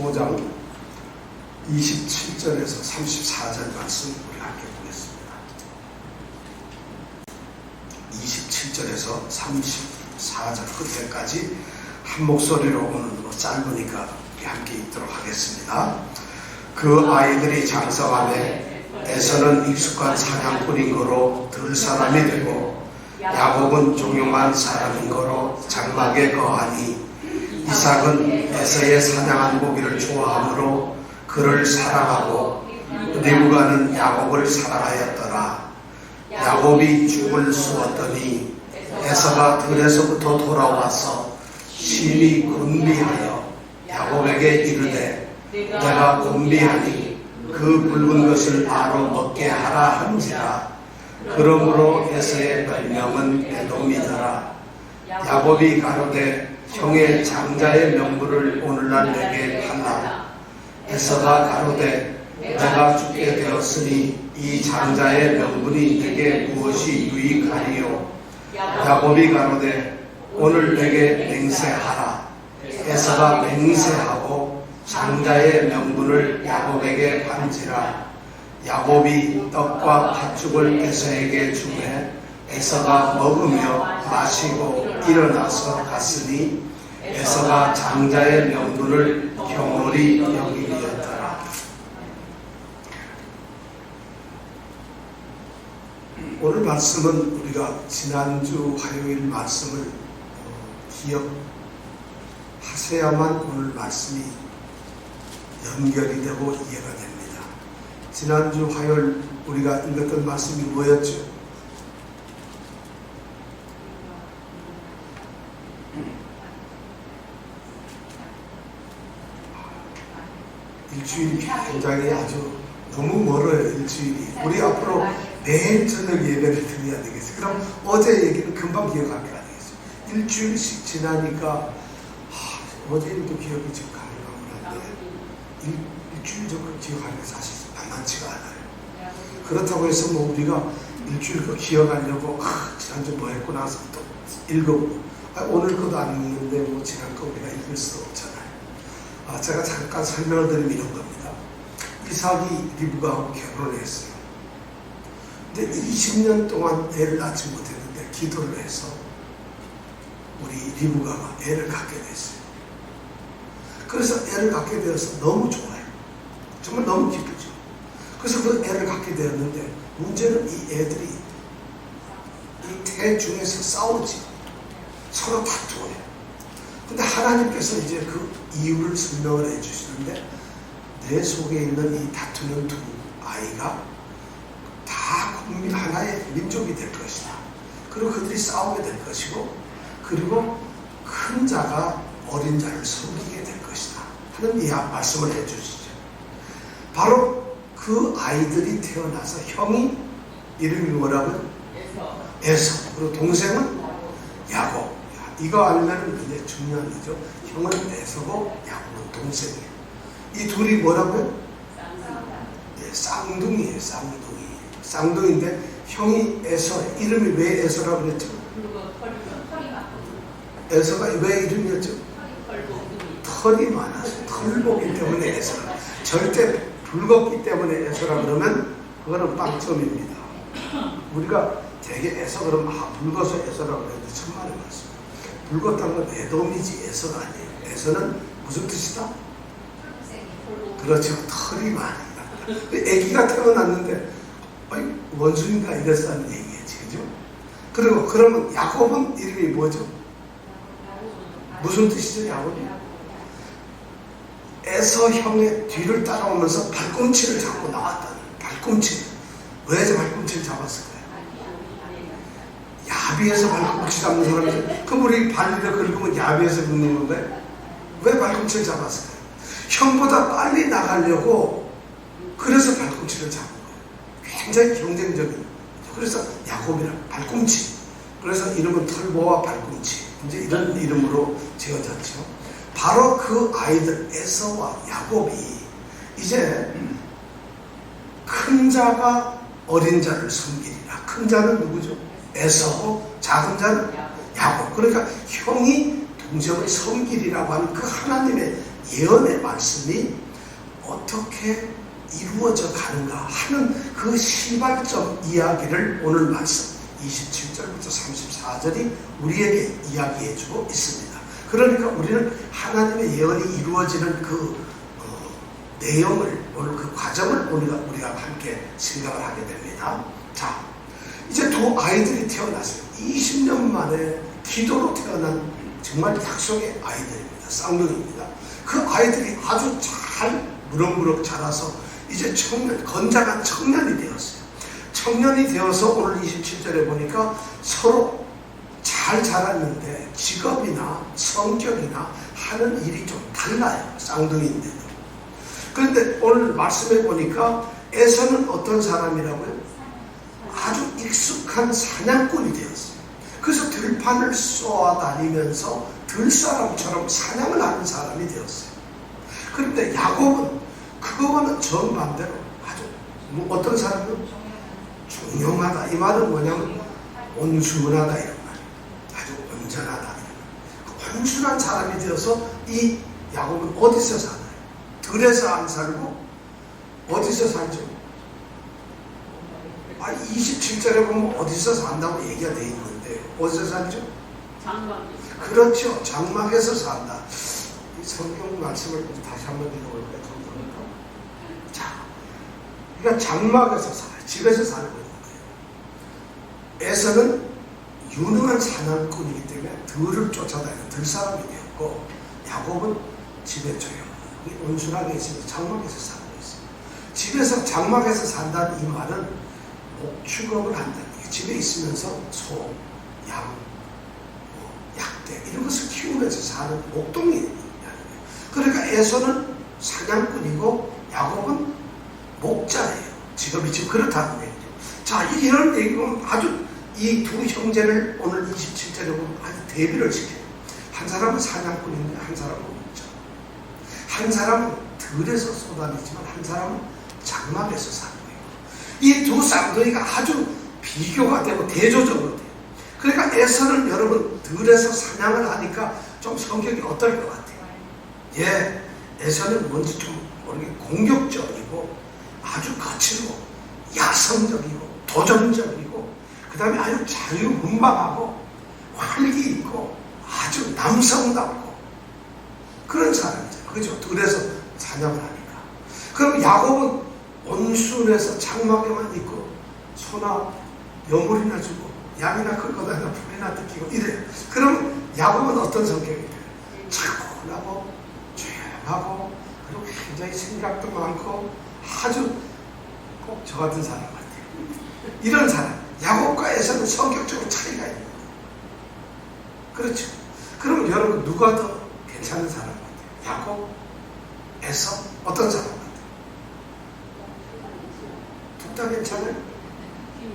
15장 27절에서 34절 말씀 우리 함께 보겠습니다. 27절에서 34절 끝에까지 한 목소리로 오는 짧으니까 우리 함께 읽도록 하겠습니다. 그 아이들이 장성하되 에서는 익숙한 사냥꾼인 거로 들 사람이 되고 야곱은 종용한 사람인 거로 장막에 거하니 이삭은 에서의 사냥한 고기를 좋아하므로 그를 사랑하고 리브가는 야곱을 사랑하였더라. 야곱이 죽을 쑤었더니 에서가 들에서부터 돌아와서 심히 곤비하여 야곱에게 이르되 내가 곤비하니 그 붉은 것을 바로 먹게 하라 한지라. 그러므로 에서의 별명은 에돔이더라. 야곱이 가로되 형의 장자의 명부를 오늘날 내게 팔라. 에서가 가로되 내가 죽게 되었으니 이 장자의 명분이 내게 무엇이 유익하리요. 야곱이 가로되 오늘 내게 맹세하라. 에서가 맹세하고 장자의 명분을 야곱에게 판지라. 야곱이 떡과 팥죽을 에서에게 주매 에서가 먹으며 마시고 일어나서 갔으니 에서가 장자의 명분을 경홀히 여기리었더라. 오늘 말씀은 우리가 지난주 화요일 말씀을 기억하셔야만 오늘 말씀이 연결이 되고 이해가 됩니다. 지난주 화요일 우리가 읽었던 말씀이 뭐였죠? 일주일이 굉장히 아주 너무 멀어요. 일주일이. 우리 앞으로 매일 저녁 예배를 드려야 되겠어요. 그럼 어제 얘기는 금방 기억할 게 아니겠어요. 일주일씩 지나니까 어제 일도 기억이 지금 가능한데 일주일 정도 기억하는 게 사실 만만치가 않아요. 그렇다고 해서 뭐 우리가 일주일 거 기억하려고 지난주 뭐 했고 나서 또 읽어보고 오늘 것도 안 읽는데 뭐 지난 거 우리가 읽을 수 없잖아요. 제가 잠깐 설명을 드리면 이런 겁니다. 이삭이 리브가하고 결혼을 했어요. 근데 20년 동안 애를 낳지 못했는데 기도를 해서 우리 리브가가 애를 갖게 됐어요. 그래서 애를 갖게 되어서 너무 좋아요. 정말 너무 기쁘죠. 그래서 그 애를 갖게 되었는데 문제는 이 애들이 이 태 중에서 싸우지. 서로 다투어요. 근데 하나님께서 이제 그 이유를 설명을 해주시는데 내 속에 있는 이 다투는 두 아이가 다 국민 하나의 민족이 될 것이다. 그리고 그들이 싸우게 될 것이고 그리고 큰 자가 어린 자를 섬기게 될 것이다 하는 이 말씀을 해주시죠. 바로 그 아이들이 태어나서 형이 이름이 뭐라고요? 에서. 그리고 동생은 야곱. 이거 알면 굉장히 중요한 거죠. 형은 에서고 야곱은 동생이에요. 이 둘이 뭐라고요? 쌍둥이에요. 쌍둥이인데 형이 에서. 이름이 왜 에서라고 그랬죠? 에서가 왜 이름이었죠? 털이 많아서 털보기 때문에 에서. 절대 붉었기 때문에 에서라 그러면 그거는 빵점입니다. 우리가 되게 에서 그러면 붉어서 에서라고 그랬는데 천만의 말씀. 붉었다는 건 에돔이지 에서가 아니에요. 에서는 무슨 뜻이다? 그렇죠. 털이 많으니까. 애기가 태어났는데 원숭이가 이랬다는 얘기겠지. 그죠? 그리고 그러면 야곱은 이름이 뭐죠? 무슨 뜻이죠? 야곱이? 에서 형의 뒤를 따라오면서 발꿈치를 잡고 나왔다는. 발꿈치. 왜 발꿈치를 잡았을까요? 야비에서 발꿈치 잡는 사람이 그럼 우리 발리를 긁으면 야비에서 긁는 건데 왜 발꿈치를 잡았을까요? 형보다 빨리 나가려고 그래서 발꿈치를 잡은 거예요. 굉장히 경쟁적인. 그래서 야곱이랑 발꿈치. 그래서 이름은 털보와 발꿈치. 이제 이런 이름으로 지어졌죠. 바로 그 아이들 에서와 야곱이 이제 큰 자가 어린 자를 섬기리라. 큰 자는 누구죠? 에서고 작은 자는 야곱. 그러니까 형이 동생을 섬기리라고 하는 그 하나님의 예언의 말씀이 어떻게 이루어져 가는가 하는 그 시발점 이야기를 오늘 말씀 27절부터 34절이 우리에게 이야기해주고 있습니다. 그러니까 우리는 하나님의 예언이 이루어지는 그 내용을, 오늘 그 과정을 우리가 함께 생각을 하게 됩니다. 자, 이제 두 아이들이 태어났어요. 20년 만에 기도로 태어난 정말 약속의 아이들입니다. 쌍둥이입니다. 그 아이들이 아주 잘 무럭무럭 자라서 이제 건장한 청년이 되었어요. 청년이 되어서 오늘 27절에 보니까 서로 잘 자랐는데 직업이나 성격이나 하는 일이 좀 달라요. 쌍둥이인데도. 그런데 오늘 말씀해 보니까 에서는 어떤 사람이라고요? 아주 익숙한 사냥꾼이 되었어요. 그래서 들판을 쏘아다니면서 들사람처럼 사냥을 하는 사람이 되었어요. 그런데 야곱은 그거와는 정반대로 아주 어떤 사람은 중용하다. 이 말은 뭐냐면 온순하다 이런 말이에요. 아주 온전하다 이런 말. 온순한 사람이 되어서 이 야곱은 어디서 사나요? 들에서 안 살고 어디서 살죠? 27절에 보면 어디서 산다고 얘기가 되어 있는데 어디서 살죠? 장막. 그렇죠. 장막에서 산다. 이 성경 말씀을 다시 한번 읽어볼까요? 자, 그러니까 장막에서 살아요. 집에서 살고 있는 거예요. 에서는 유능한 사냥꾼이기 때문에 들을 쫓아다니는 들사람이 되었고, 야곱은 집에 조용히 온순하게 있으면서 장막에서 살고 있어요. 집에서 장막에서 산다는 이 말은 목축업을 한다는 게 집에 있으면서 소, 양, 약대 이런 것을 키우면서 사는 목동이라는 거예요. 그러니까 에서는 사냥꾼이고 야곱은 목자예요. 직업이 지금 그렇다는 얘기죠. 자, 이런 얘기는 아주 이 두 형제를 오늘 27절에 보면 아주 대비를 시켜요. 한 사람은 사냥꾼인데 한 사람은 목자. 한 사람은 들에서 쏘다니지만 한 사람은 장막에서 사는 거예요. 이 두 쌍둥이가 아주 비교가 되고 대조적으로 돼요. 그러니까 에서는 여러분 들에서 사냥을 하니까 좀 성격이 어떨 것 같아요? 예, 에서는 뭔지 좀 공격적이고 아주 거칠고 야성적이고 도전적이고 그 다음에 아주 자유분방하고 활기 있고 아주 남성답고 그런 사람이죠. 그죠? 들에서 사냥을 하니까. 그럼 야곱은 온순해서 장막에만 있고 소나 여물이나 주고 양이나 끌거다가 풀이나 뜯기고 이래요. 그럼 야곱은 어떤 성격이에요? 차분하고 조용하고 그리고 굉장히 생각도 많고 아주 꼭 저 같은 사람 같아요. 이런 사람. 야곱과 에서는 성격적으로 차이가 있는 거예요. 그렇죠. 그럼 여러분 누가 더 괜찮은 사람 같아요? 야곱, 에서 어떤 사람 같아요? 둘 다 괜찮아요?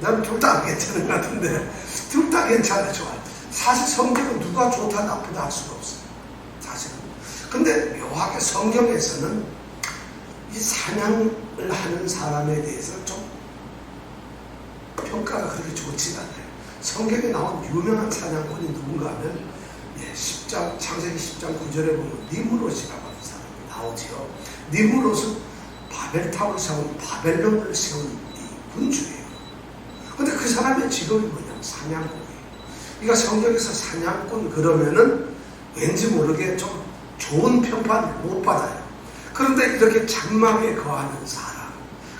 나는 둘 다 안 괜찮은 것 같은데 둘 다 괜찮아요. 좋아요. 사실 성격은 누가 좋다 나쁘다 할 수가 없어요. 사실은. 근데 묘하게 성경에서는 이 사냥을 하는 사람에 대해서 좀 평가가 그렇게 좋지가 않아요. 성경에 나온 유명한 사냥꾼이 누군가 하면 창세기 10장 9절에 보면 니므롯이라고 하는 사람이 나오지요. 니므롯은 바벨탑을 세운 바벨론을 세운 이 군주예요. 근데 그 사람의 직업이 뭐냐면 사냥꾼이에요. 그러니까 성경에서 사냥꾼 그러면은 왠지 모르게 좀 좋은 평판을 못 받아요. 그런데 이렇게 장막에 거하는 사람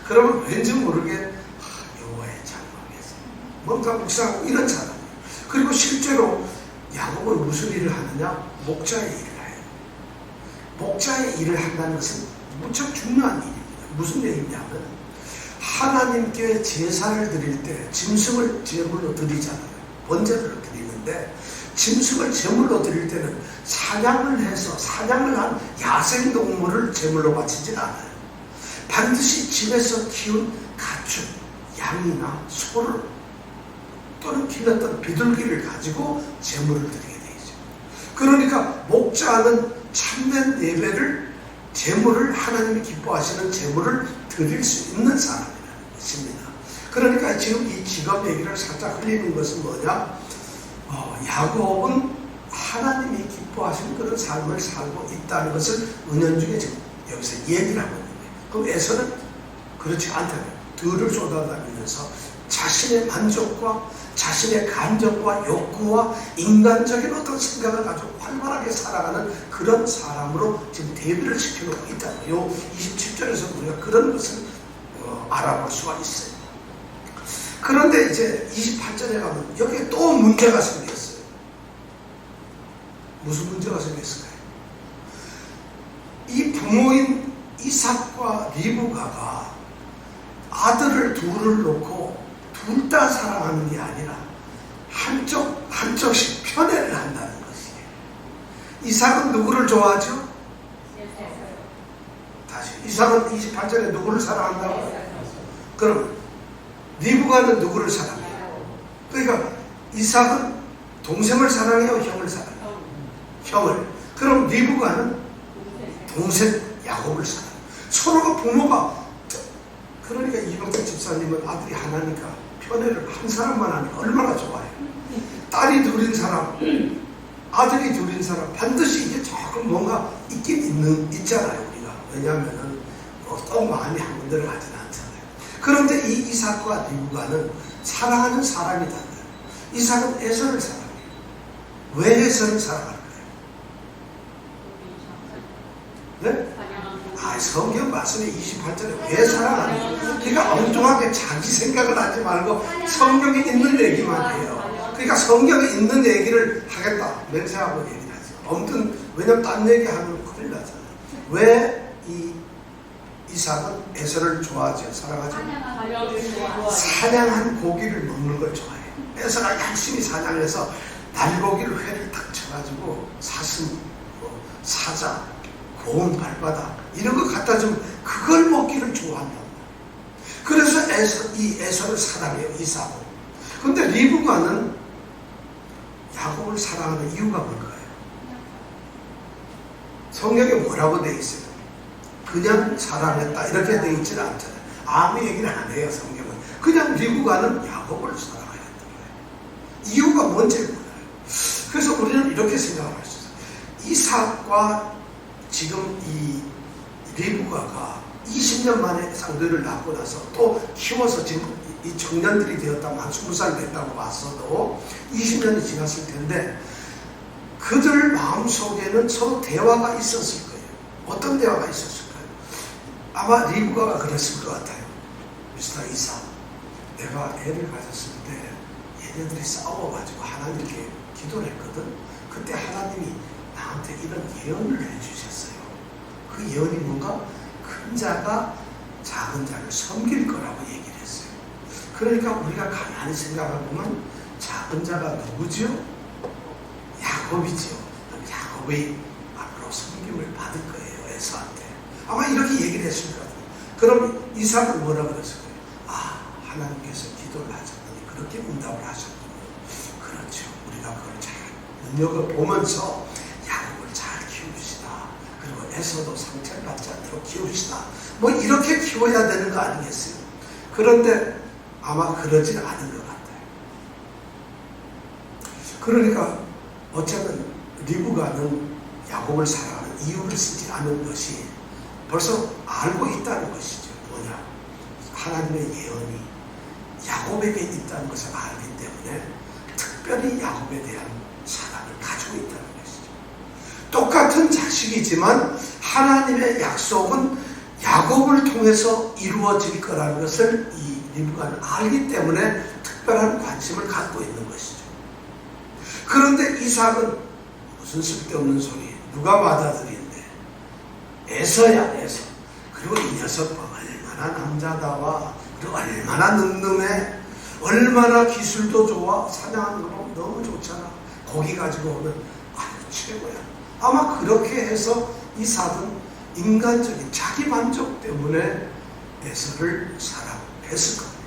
그러면 왠지 모르게 여호와의 장막에서 뭔가 묵상하고 이런 사람이에요. 그리고 실제로 야곱은 무슨 일을 하느냐? 목자의 일을 해요. 목자의 일을 한다는 것은 무척 중요한 일입니다. 무슨 얘기냐면 하나님께 제사를 드릴 때 짐승을 제물로 드리잖아요. 번제를 드리는데 짐승을 제물로 드릴 때는 사냥을 해서 사냥을 한 야생동물을 제물로 바치지 않아요. 반드시 집에서 키운 가축, 양이나 소를 또는 길렀던 비둘기를 가지고 제물을 드리게 되죠. 그러니까 목자는 참된 예배를 제물을 하나님이 기뻐하시는 제물을 드릴 수 있는 사람이라는 것입니다. 그러니까 지금 이 직업 얘기를 살짝 흘리는 것은 뭐냐? 야곱은 하나님이 기뻐하시는 그런 삶을 살고 있다는 것을 은연중에 지금 여기서 얘기를 하고 있는 거예요. 그럼 에서는 그렇지 않다면 들을 쏟아다니면서 자신의 만족과 자신의 감정과 욕구와 인간적인 어떤 생각을 가지고 활발하게 살아가는 그런 사람으로 지금 대비를 시켜놓고 있다는 거예요. 27절에서 우리가 그런 것을 알아볼 수가 있어요. 그런데 이제 28절에 가면 여기에 또 문제가 생겼어요. 무슨 문제가 생겼을까요? 이 부모인 이삭과 리브가가 아들을 둘을 놓고 둘 다 사랑하는 게 아니라 한쪽씩 편애를 한다는 것이에요. 이삭은 누구를 좋아하죠? 다시 이삭은 28절에 누구를 사랑한다고? 그럼 리브가는 누구를 사랑해요? 그러니까 이삭은 동생을 사랑해요? 형을 사랑해요? 형을. 그럼 리브가는 동생 야곱을 사랑해요. 서로가 부모가, 그러니까 이병철 집사님은 아들이 하나니까 편애를 한 사람만 하니까 얼마나 좋아해요. 딸이 둘인 사람, 아들이 둘인 사람, 반드시 이게 조금 뭔가 있잖아요, 우리가. 왜냐하면은 또 마음이 한 군데를 가지는 않잖아요. 그런데 이 이삭과 리브가는 사랑하는 사람이다. 이삭은 에서를 사랑해요. 왜 에서를 사랑할까요? 네? 성경 말씀에 28절에 왜 사랑하는 거예요? 그러니까 엉뚱하게 자기 생각을 하지 말고 성경에 있는 얘기만 해요. 그러니까 성경에 있는 얘기를 하겠다 맹세하고 얘기를 하죠. 왜냐면 딴 얘기하면 큰일 나잖아요. 왜 이 이삭은 에서를 좋아하죠? 사랑하죠? 사냥한 고기를 먹는 걸 좋아해요. 에서가 열심히 사냥해서 날고기를 회를 탁 쳐가지고 사슴, 사자, 고운 발바닥 이런 거 갖다 주면 그걸 먹기를 좋아한다고. 그래서 에서를 사랑해요, 이삭은. 근데 리브가는 야곱을 사랑하는 이유가 뭘까요? 성경에 뭐라고 되어 있어요? 그냥 사랑했다 이렇게 되어 있지는 않잖아요. 아무 얘기를 안 해요, 성경은. 그냥 리브가는 야곱을 사랑하였던 거예요. 이유가 뭔지 몰라요. 그래서 우리는 이렇게 생각을 할 수 있어요. 이삭과 지금 이 리브가가 20년 만에 상도를 낳고 나서 또 키워서 지금 이 청년들이 되었다고 한 20살 됐다고 봤어도 20년이 지났을 텐데 그들 마음속에는 서로 대화가 있었을 거예요. 어떤 대화가 있었을까요? 아마 리브가가 그랬을 것 같아요. 미스터 이삭, 내가 애를 가졌을 때 얘네들이 싸워가지고 하나님께 기도를 했거든. 그때 하나님이 나한테 이런 예언을 해주셨어요. 그 예언이 뭔가 큰 자가 작은 자를 섬길 거라고 얘기를 했어요. 그러니까 우리가 가만히 생각해보면 작은 자가 누구죠? 야곱이죠. 야곱이 앞으로 섬김을 받을 거예요, 에서한테. 아마 이렇게 얘기를 했을 것 같아요. 그럼 이삭은 뭐라고 그랬을 거예요? 하나님께서 기도를 하셨더니 그렇게 응답을 하셨군요. 그렇죠. 우리가 그걸 잘 눈여겨보면서 야곱을 잘 키웁시다. 그리고 에서도 상처를 받지 않도록 키웁시다. 뭐 이렇게 키워야 되는 거 아니겠어요? 그런데 아마 그러진 않은 것 같아요. 그러니까 어쨌든 리브가는 야곱을 사랑하는 이유를 쓰지 않은 것이 벌써 알고 있다는 것이죠. 뭐냐? 하나님의 예언이 야곱에게 있다는 것을 알기 때문에 특별히 야곱에 대한 사랑을 가지고 있다는 것이죠. 똑같은 자식이지만 하나님의 약속은 야곱을 통해서 이루어질 거라는 것을 이 리브가는 알기 때문에 특별한 관심을 갖고 있는 것이죠. 그런데 이삭은 무슨 쓸데없는 소리, 누가 받아들이는데? 에서야, 에서. 그리고 이 녀석 얼마나 남자다와 그리고 얼마나 늠름해, 얼마나 기술도 좋아, 사냥하는 거 보면 너무 좋잖아. 고기 가지고 오면 아주 최고야. 아마 그렇게 해서 이삭은 인간적인 자기 만족 때문에 에서를 사랑했을 겁니다.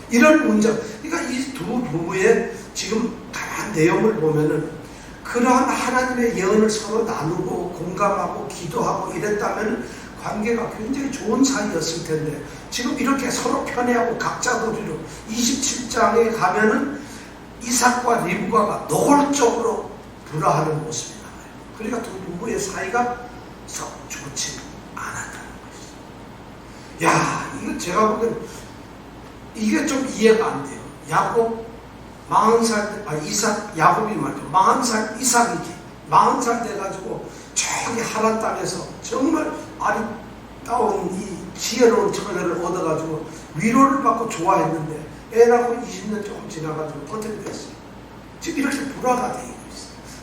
이런 문제, 그러니까 이 두 부부의 지금 다양한 내용을 보면은 그러한 하나님의 예언을 서로 나누고 공감하고 기도하고 이랬다면 관계가 굉장히 좋은 사이였을 텐데 지금 이렇게 서로 편애하고 각자 도리로 27장에 가면은 이삭과 리브가가 노골적으로 불화하는 모습이 나와요. 그러니까 두 부부의 사이가 썩 좋지 않았다는 것이죠. 야, 이거 제가 보기엔 이게 좀 이해가 안 돼요. 야곱 40살, 야곱이 말이죠. 40살 이삭이지. 40살 돼가지고 저기 하란 땅에서 정말 아리따운 이 지혜로운 처녀를 얻어가지고 위로를 받고 좋아했는데 애 낳고 20년 조금 지나가지고 어떻게 됐어요? 지금 이렇게 불화가 되어 있어요.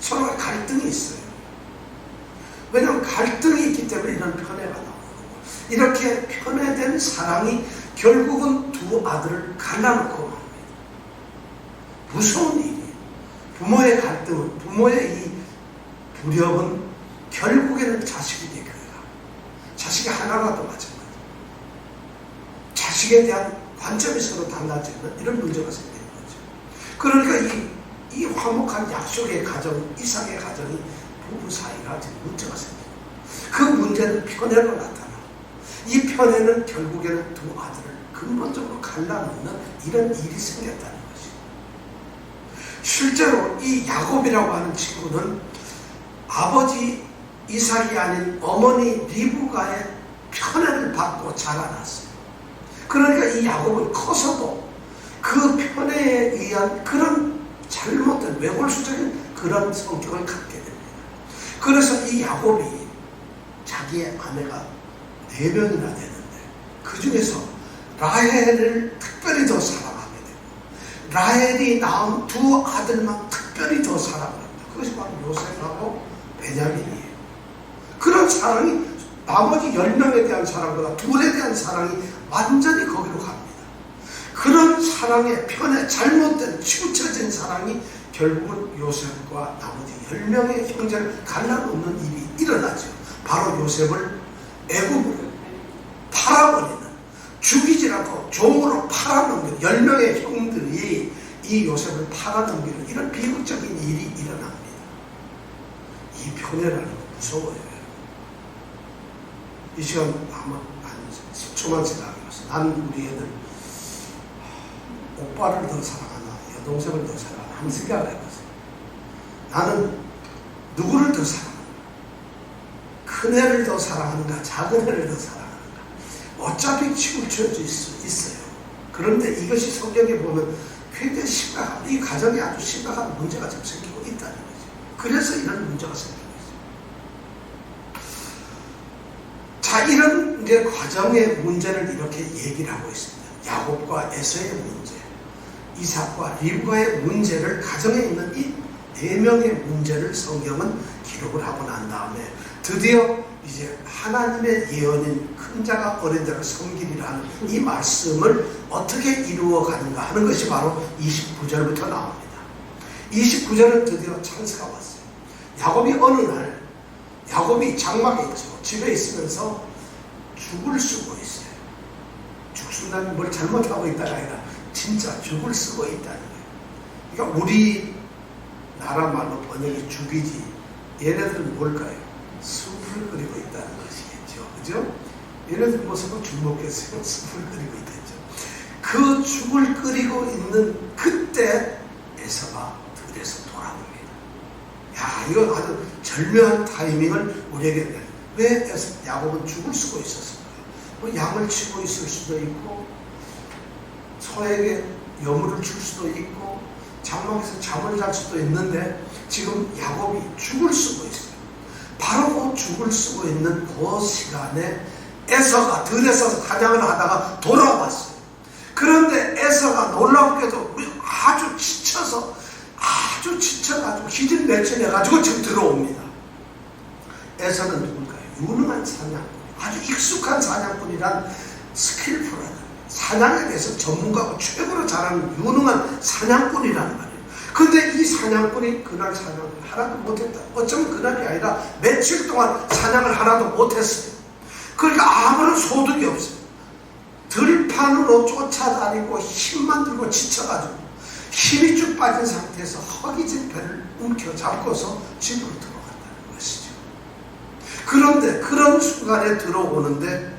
서로가 갈등이 있어요. 왜냐하면 갈등이 있기 때문에 이런 편애가 나오는 거고, 이렇게 편애된 사랑이 결국은 두 아들을 갈라놓고 맙니다. 무서운 일이에요. 부모의 갈등은, 부모의 이 불협은 결국에는 자식에게 가요. 자식이 하나라도 마찬가지. 자식에 대한 관점이 서로 달라지는 이런 문제가 생기는 거죠. 그러니까 이 화목한 약속의 가정, 이삭의 가정이 부부 사이가 지금 문제가 생겨요. 그 문제는 편애로 나타나고, 이 편애는 결국에는 두 아들을 근본적으로 갈라놓는 이런 일이 생겼다는 것이죠. 실제로 이 야곱이라고 하는 친구는 아버지 이삭이 아닌 어머니 리브가의 편애를 받고 자라났어요. 그러니까 이 야곱은 커서도 그 편애에 의한 그런 잘못된 외골수적인 그런 성격을 갖게 됩니다. 그래서 이 야곱이 자기의 아내가 4명이나 되는데 그 중에서 라헬을 특별히 더 사랑하게 되고, 라헬이 낳은 두 아들만 특별히 더 사랑합니다. 그것이 바로 요셉하고 베냐민이에요. 그런 사랑이 나머지 10명에 대한 사랑보다 둘에 대한 사랑이 완전히 거기로 갑니다. 그런 사랑의 편에 잘못된 치우쳐진 사랑이 결국은 요셉과 나머지 10명의 형제를 갈라놓는 일이 일어나죠. 바로 요셉을 애굽으로 팔아버리는, 죽이지 않고 종으로 팔아넘기는 10명의 형들이 이 요셉을 팔아넘기는 이런 비극적인 일이 일어납니다. 이 편애라는 건 무서워요. 이 시간 아마 한 10초만 생각해봤어요. 나는 우리 애들 오빠를 더 사랑하나 여동생을 더 사랑하나 한번 생각을 해봤어요. 나는 누구를 더 사랑하나? 큰 애를 더 사랑하는가? 작은 애를 더 사랑하는가? 어차피 치우쳐져 있어요. 그런데 이것이 성경에 보면 굉장히 심각한, 이 가정에 아주 심각한 문제가 지금 생기고 있다는 거죠. 그래서 이런 문제가 생기고 있어요. 자, 이런 이제 과정의 문제를 이렇게 얘기를 하고 있습니다. 야곱과 에서의 문제, 이삭과 리브가의 문제를, 가정에 있는 이 4명의 문제를 성경은 기록을 하고 난 다음에 드디어 이제 하나님의 예언인 큰 자가 어린 자를 섬기리라 하는 이 말씀을 어떻게 이루어가는가 하는 것이 바로 29절부터 나옵니다. 29절은 드디어 찬스가 왔어요. 야곱이 어느 날, 야곱이 장막에 있죠. 집에 있으면서 죽을 쓰고 있어요. 죽순다면 뭘 잘못하고 있다가 아니라 진짜 죽을 쓰고 있다는 거예요. 그러니까 우리 나라 말로 번역이 죽이지, 얘네들은 뭘까요? 숲을 그리고 있다는 것이겠죠. 그죠? 얘네들 모습은 죽 먹겠어요. 숲을 그리고 있겠죠. 그 죽을 끓이고 있는 그때 에서가 들에서 돌아옵니다. 야, 이건 아주 절묘한 타이밍을 우리에게 내요. 왜 야곱은 죽을 쓰고 있었을까요? 뭐 양을 치고 있을 수도 있고, 소에게 여물을 줄 수도 있고, 장막에서 잠을 잘 수도 있는데 지금 야곱이 죽을 쓰고 있어요. 바로 그 죽을 쓰고 있는 그 시간에 에서가 들에서 사냥을 하다가 돌아왔어요. 그런데 에서가 놀랍게도 아주 지쳐가지고 기진맥진해가지고 지금 들어옵니다. 에서는 누굴까요? 유능한 사냥꾼, 아주 익숙한 사냥꾼이란 스킬풀한, 사냥에 대해서 전문가고 최고로 잘하는 유능한 사냥꾼이라는 말이에요. 근데 이 사냥꾼이 그날 사냥을 하나도 못했다. 어쩌면 그날이 아니라 며칠 동안 사냥을 하나도 못했어요. 그러니까 아무런 소득이 없어요. 들판으로 쫓아다니고 힘만 들고 지쳐가지고 힘이 쭉 빠진 상태에서 허기진 배를 움켜잡고서 집으로 들어간다는 것이죠. 그런데 그런 순간에 들어오는데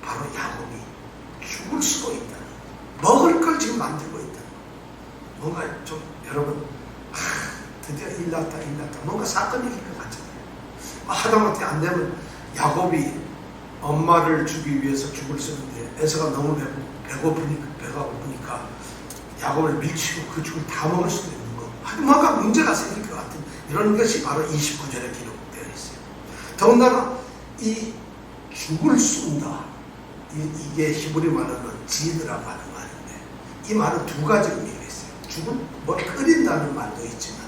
바로 야곱이 죽을 쓰고 있다는, 먹을 걸 지금 만들고 있다는, 뭔가 좀 여러분 드디어 일났다. 뭔가 사건이 있을 것 같잖아요. 하다못해 안 되면 야곱이 엄마를 주기 위해서 죽을 쓰는데 에서가 너무 배가 고프니까 야곱을 밀치고 그 죽을 다 먹을 수도 있는 거. 뭔가 문제가 생길 것 같은 이런 것이 바로 29절에 기록되어 있어요. 더군다나 이 죽을 쏜다. 이게 히브리 말로는 지드라고 하는 말인데 이 말은 두 가지 의미가 있어요. 죽을 뭘 끓인다는 말도 있지만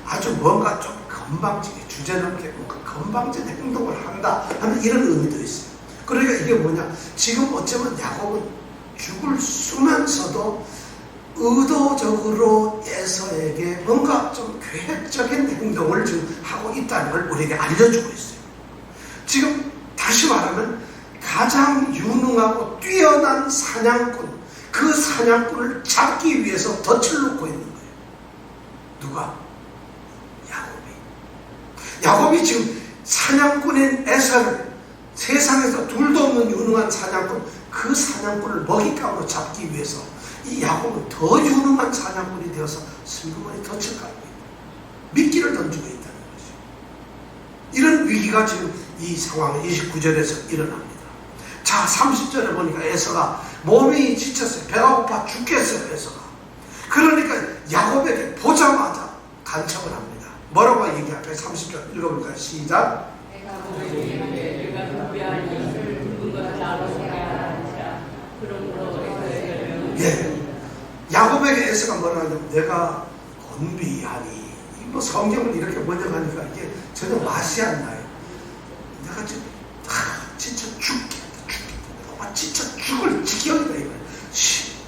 아주 뭔가 좀 건방지게 주제넘게 뭔가 건방진 행동을 한다 하는 이런 의미도 있어요. 그러니까 이게 뭐냐, 지금 어쩌면 야곱은 죽을 쏘면서도 의도적으로 에서에게 뭔가 좀 계획적인 행동을 지금 하고 있다는 걸 우리에게 알려주고 있어요. 지금 다시 말하면 가장 유능하고 뛰어난 사냥꾼, 그 사냥꾼을 잡기 위해서 덫을 놓고 있는 거예요. 누가? 야곱이 지금 사냥꾼인 에서를, 세상에서 둘도 없는 유능한 사냥꾼, 그 사냥꾼을 먹잇감으로 잡기 위해서 이 야곱은 더 유능한 사냥꾼이 되어서 슬그머니 덫을 깔고 있다. 미끼를 던지고 있다는 것이죠. 이런 위기가 지금 이 상황 29절에서 일어납니다. 자, 30절에 보니까 에서가 몸이 지쳤어요. 배가 고파 죽겠어요. 에서가. 그러니까 야곱에게 보자마자 간첩을 합니다. 뭐라고 얘기할까요? 30절 읽어볼까요? 시작. 예, 야곱에게 에서가 뭐라 하냐면 내가 곤비하니, 뭐 성경을 이렇게 번역하니까 이게 전혀 맛이 안 나요. 내가 지금 진짜 죽겠다. 진짜 죽을 지경이다 이 말.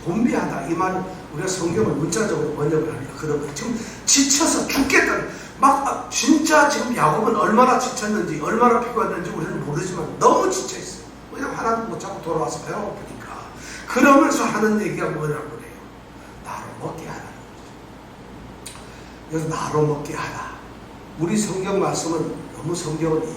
곤비하다 이 말은 우리가 성경을 문자적으로 번역을 하니까 그러면 지금 지쳐서 죽겠다. 막 진짜 지금 야곱은 얼마나 지쳤는지 얼마나 피곤했는지 우리는 모르지만 너무 지쳐 있어요. 왜냐면 하나도 못 잡고 돌아와서 배가 고프니까. 그러면서 하는 얘기가 뭐라고 그래요? 나로 먹게 하라는 거죠. 그래서 나로 먹게 하라. 우리 성경 말씀은 너무 성경은 이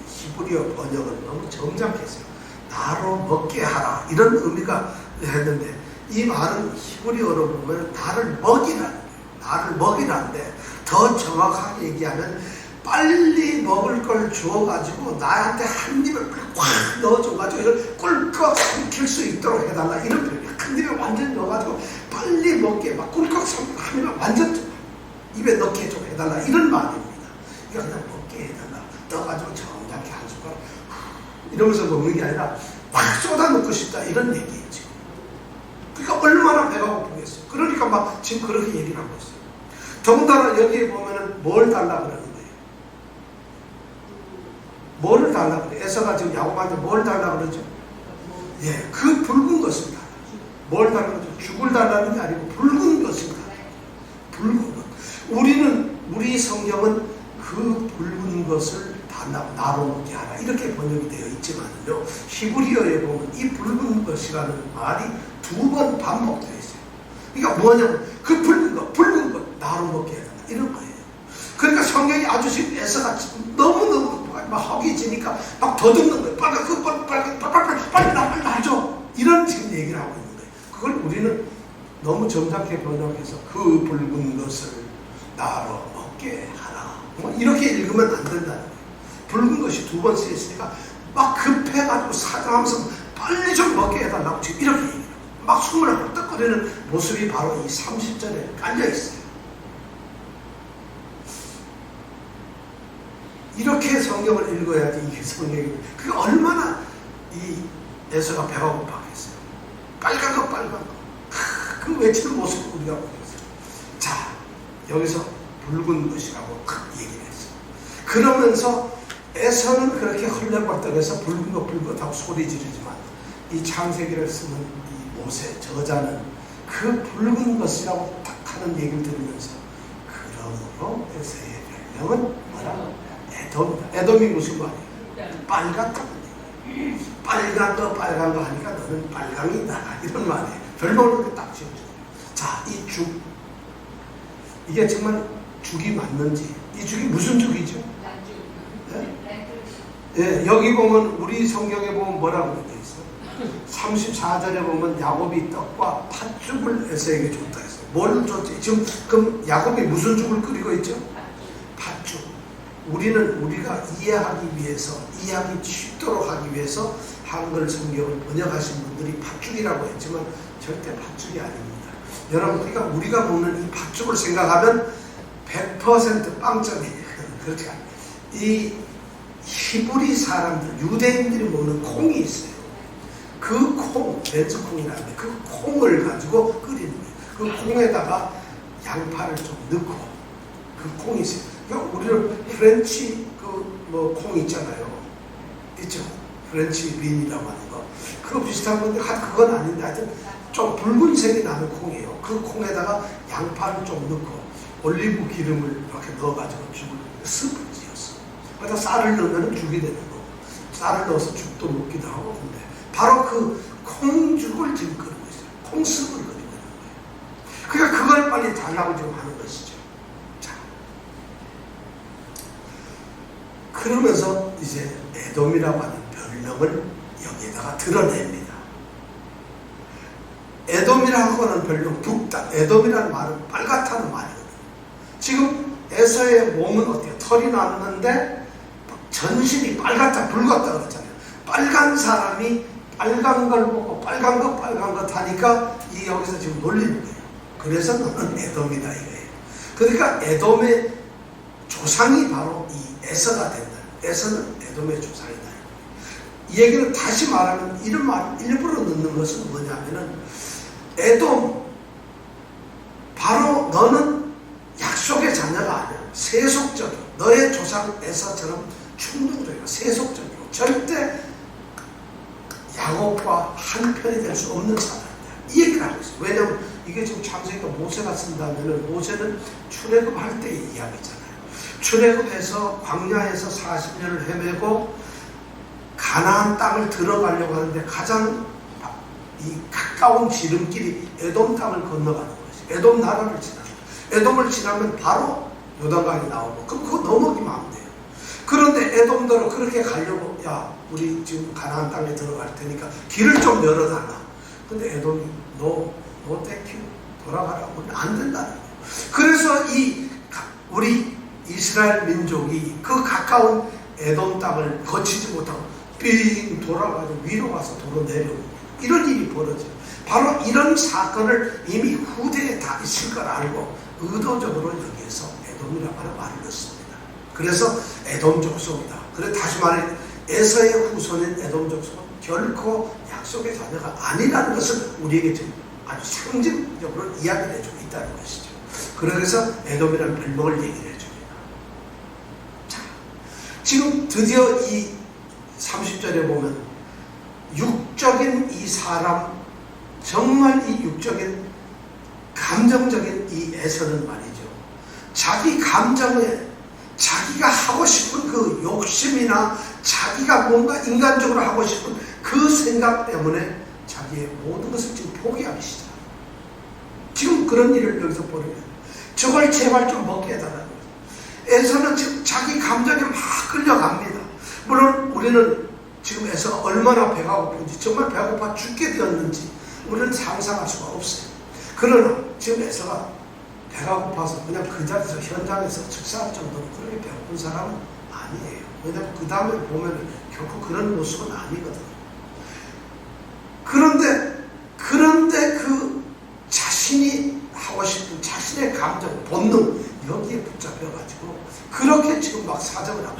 히브리어 번역을 너무 점잖겠어요. 나로 먹게 하라 이런 의미가 했는데 이 말은 히브리어로 보면 나를 먹이라는 거예요. 나를 먹이라는데 더 정확하게 얘기하면 빨리 먹을 걸 주어가지고 나한테 한 입을 꽉 넣어줘가지고 이걸 꿀꺽 삼킬 수 있도록 해달라 이런 표현이에요. 한 입에 완전 넣어가지고 빨리 먹게 막 꿀꺽 삼키고 한 입에 완전 입에 넣게 좀 해달라 이런 말입니다. 이거 그냥 먹게 해달라. 떠가지고 정답게 한 숟가락 이러면서 먹는 게 아니라 확 쏟아놓고 싶다 이런 얘기죠. 그러니까 얼마나 배가 고프겠어요. 그러니까 막 지금 그렇게 얘기를 하고 있어요. 더군다나 여기에 보면은 뭘 달라 그러는 거예요. 뭐를 달라 그래요? 에서가 지금 야곱한테 뭘 달라 그러죠? 예, 그 붉은 것을 달라. 뭘 달라 그러죠? 죽을 달라는 게 아니고 붉은 것을 달라. 붉은 것. 우리 성경은 그 붉은 것을 달라고 나로 먹게 하라 이렇게 번역이 되어 있지만요, 히브리어에 보면 이 붉은 것이라는 말이 두 번 반복되어 있어요. 그러니까 뭐냐면 그 붉은 것 나로 먹게 해라 이런 거예요. 그러니까 성경이 아주 지금 에서가 너무너무 막 허기지니까 막 더듬는 거예요. 빨리 나죠. 이런 지금 얘기를 하고 있는 거예요. 그걸 우리는 너무 점잖게 번역해서 그 붉은 것을 나로 먹게 하라 뭐 이렇게 읽으면 안 된다는 거예요. 붉은 것이 두 번 쓰였으니까 막 급해가지고 사정하면서 빨리 좀 먹게 해달라고 지금 이렇게 얘기해요. 막 숨을 헐떡거리는 모습이 바로 이 30절에 깔려있어요. 이렇게 성경을 읽어야지 이게 성경이 그게 얼마나 이 에서가 배가 고팠겠어요. 빨간 거 그 외치는 모습을 우리가 보겠어요. 자, 여기서 붉은 것이라고 얘기를 했어요. 그러면서 에서는 그렇게 헐레벌떡해서 붉은 것 하고 소리 지르지만 이 창세기를 쓰는 이 모세 저자는 그 붉은 것이라고 딱 하는 얘기를 들으면서 그러므로 에서의 별명은 뭐라고? 에돔이다. 에돔이 무슨 말이에요? 빨갛다는 얘기예요. 빨간 거 하니까 너는 빨강이다 이런 말이에요. 별명을 그렇게 딱 지어줘요. 자, 이 죽 이게 정말 죽이 맞는지, 이 죽이 무슨 죽이죠? 예, 여기 보면 우리 성경에 보면 뭐라고 되어 있어요? 34절에 보면 야곱이 떡과 팥죽을 에서에게 줬다 했어요. 뭘 줬지? 지금 그럼 야곱이 무슨 죽을 끓이고 있죠? 팥죽. 우리가 이해하기 위해서, 이해하기 쉽도록 하기 위해서 한글 성경을 번역하신 분들이 팥죽이라고 했지만 절대 팥죽이 아닙니다. 여러분, 우리가 먹는 이 팥죽을 생각하면 100% 빵점이에요. 그렇지 않아요. 이 히브리 사람들, 유대인들이 먹는 콩이 있어요. 그 콩, 렌즈콩이라는데 그 콩을 가지고 끓이는 거예요. 그 콩에다가 양파를 좀 넣고 그 콩이 있어요. 그러니까 우리는 프렌치 콩 있잖아요. 있죠? 프렌치 빈이라고 하는 거. 그거 비슷한 건데 그건 아닌데 하여튼 좀 붉은색이 나는 콩이에요. 그 콩에다가 양파를 좀 넣고 올리브 기름을 이렇게 넣어가지고 죽을 스프 지었어. 그러다 쌀을 넣으면 죽이 되는 거고 쌀을 넣어서 죽도 먹기도 하고 근데 바로 그 콩죽을 지금 끓이고 있어요. 콩스프를 끓이고 있는 거예요. 그러니까 그걸 빨리 달라고 지금 하는 것이죠. 자, 그러면서 이제 에돔이라고 하는 별명을 여기에다가 드러냅니다. 에돔이라고 하는 별명, 북다. 에돔이라는 말은 빨갛다는 말이거든요. 지금 에서의 몸은 어때요? 털이 났는데 전신이 빨갛다, 붉었다 그랬잖아요. 빨간 사람이 빨간 걸 보고 빨간 것 하니까 이 여기서 지금 놀리는 거예요. 그래서 너는 에돔이다 이거예요. 그러니까 에돔의 조상이 바로 이 에서가 된다. 에서는 에돔의 조상이다. 이 얘기를 다시 말하면 이런 말 일부러 넣는 것은 뭐냐면은 에돔 바로 너는 약속의 자녀가 아니야. 세속적이고 너의 조상 에서처럼 충동적이고 세속적이고 절대 야곱과 한편이 될 수 없는 사람이다. 이 얘기를 하고 있어요. 왜냐하면 이게 지금 창세기가 모세가 쓴다면 모세는 출애굽할 때의 이야기잖아요. 출애굽해서 광야에서 40년을 헤매고 가나안 땅을 들어가려고 하는데 가장 이 가까운 지름길이 에돔 땅을 건너가는 것이 에돔 나라를 지나요. 에돔을 지나면 바로 요단강이 나오고 그럼 그거 넘어기면 안 돼요. 그런데 에돔대로 그렇게 가려고 야 우리 지금 가나안 땅에 들어갈 테니까 길을 좀 열어달라. 근데 에돔이 너 땡큐 돌아가라. 안 된다는 거예요. 그래서 우리 이스라엘 민족이 그 가까운 에돔 땅을 거치지 못하고 삥 돌아가서 위로 가서 도로 내려오고 이런 일이 벌어져요. 바로 이런 사건을 이미 후대에 다 있을 걸 알고 의도적으로 여기에서 에돔이라고 하는 말을 넣습니다. 그래서 에돔 족속이다. 그래 다시 말해 에서의 후손인 에돔 족속은 결코 약속의 자녀가 아니라는 것을 우리에게 지금 아주 상징적으로 이야기를 해주고 있다는 것이죠. 그래서 에돔이라는 별명을 얘기를 해줍니다. 자, 지금 드디어 이 30절에 보면 육적인 이 사람 정말 이 육적인 감정적인 이 에서는 말이죠. 자기 감정에 자기가 하고 싶은 그 욕심이나 자기가 뭔가 인간적으로 하고 싶은 그 생각 때문에 자기의 모든 것을 지금 포기하기 시작합니다. 지금 그런 일을 여기서 벌여요. 저걸 제발 좀 먹게 해달라는 거죠. 에서는 지금 자기 감정에 막 끌려갑니다. 물론 우리는 지금 에서가 얼마나 배가 고픈지 정말 배가 고파 죽게 되었는지 우리는 상상할 수가 없어요. 그러나 지금 에서가 배가 고파서 그냥 그 자리에서 현장에서 즉사할 정도로 그렇게 배고픈 사람은 아니에요. 왜냐하면 그 다음에 보면 결코 그런 모습은 아니거든요. 그런데 그 자신이 하고 싶은 자신의 감정, 본능 여기에 붙잡혀가지고 그렇게 지금 막 사정을 하고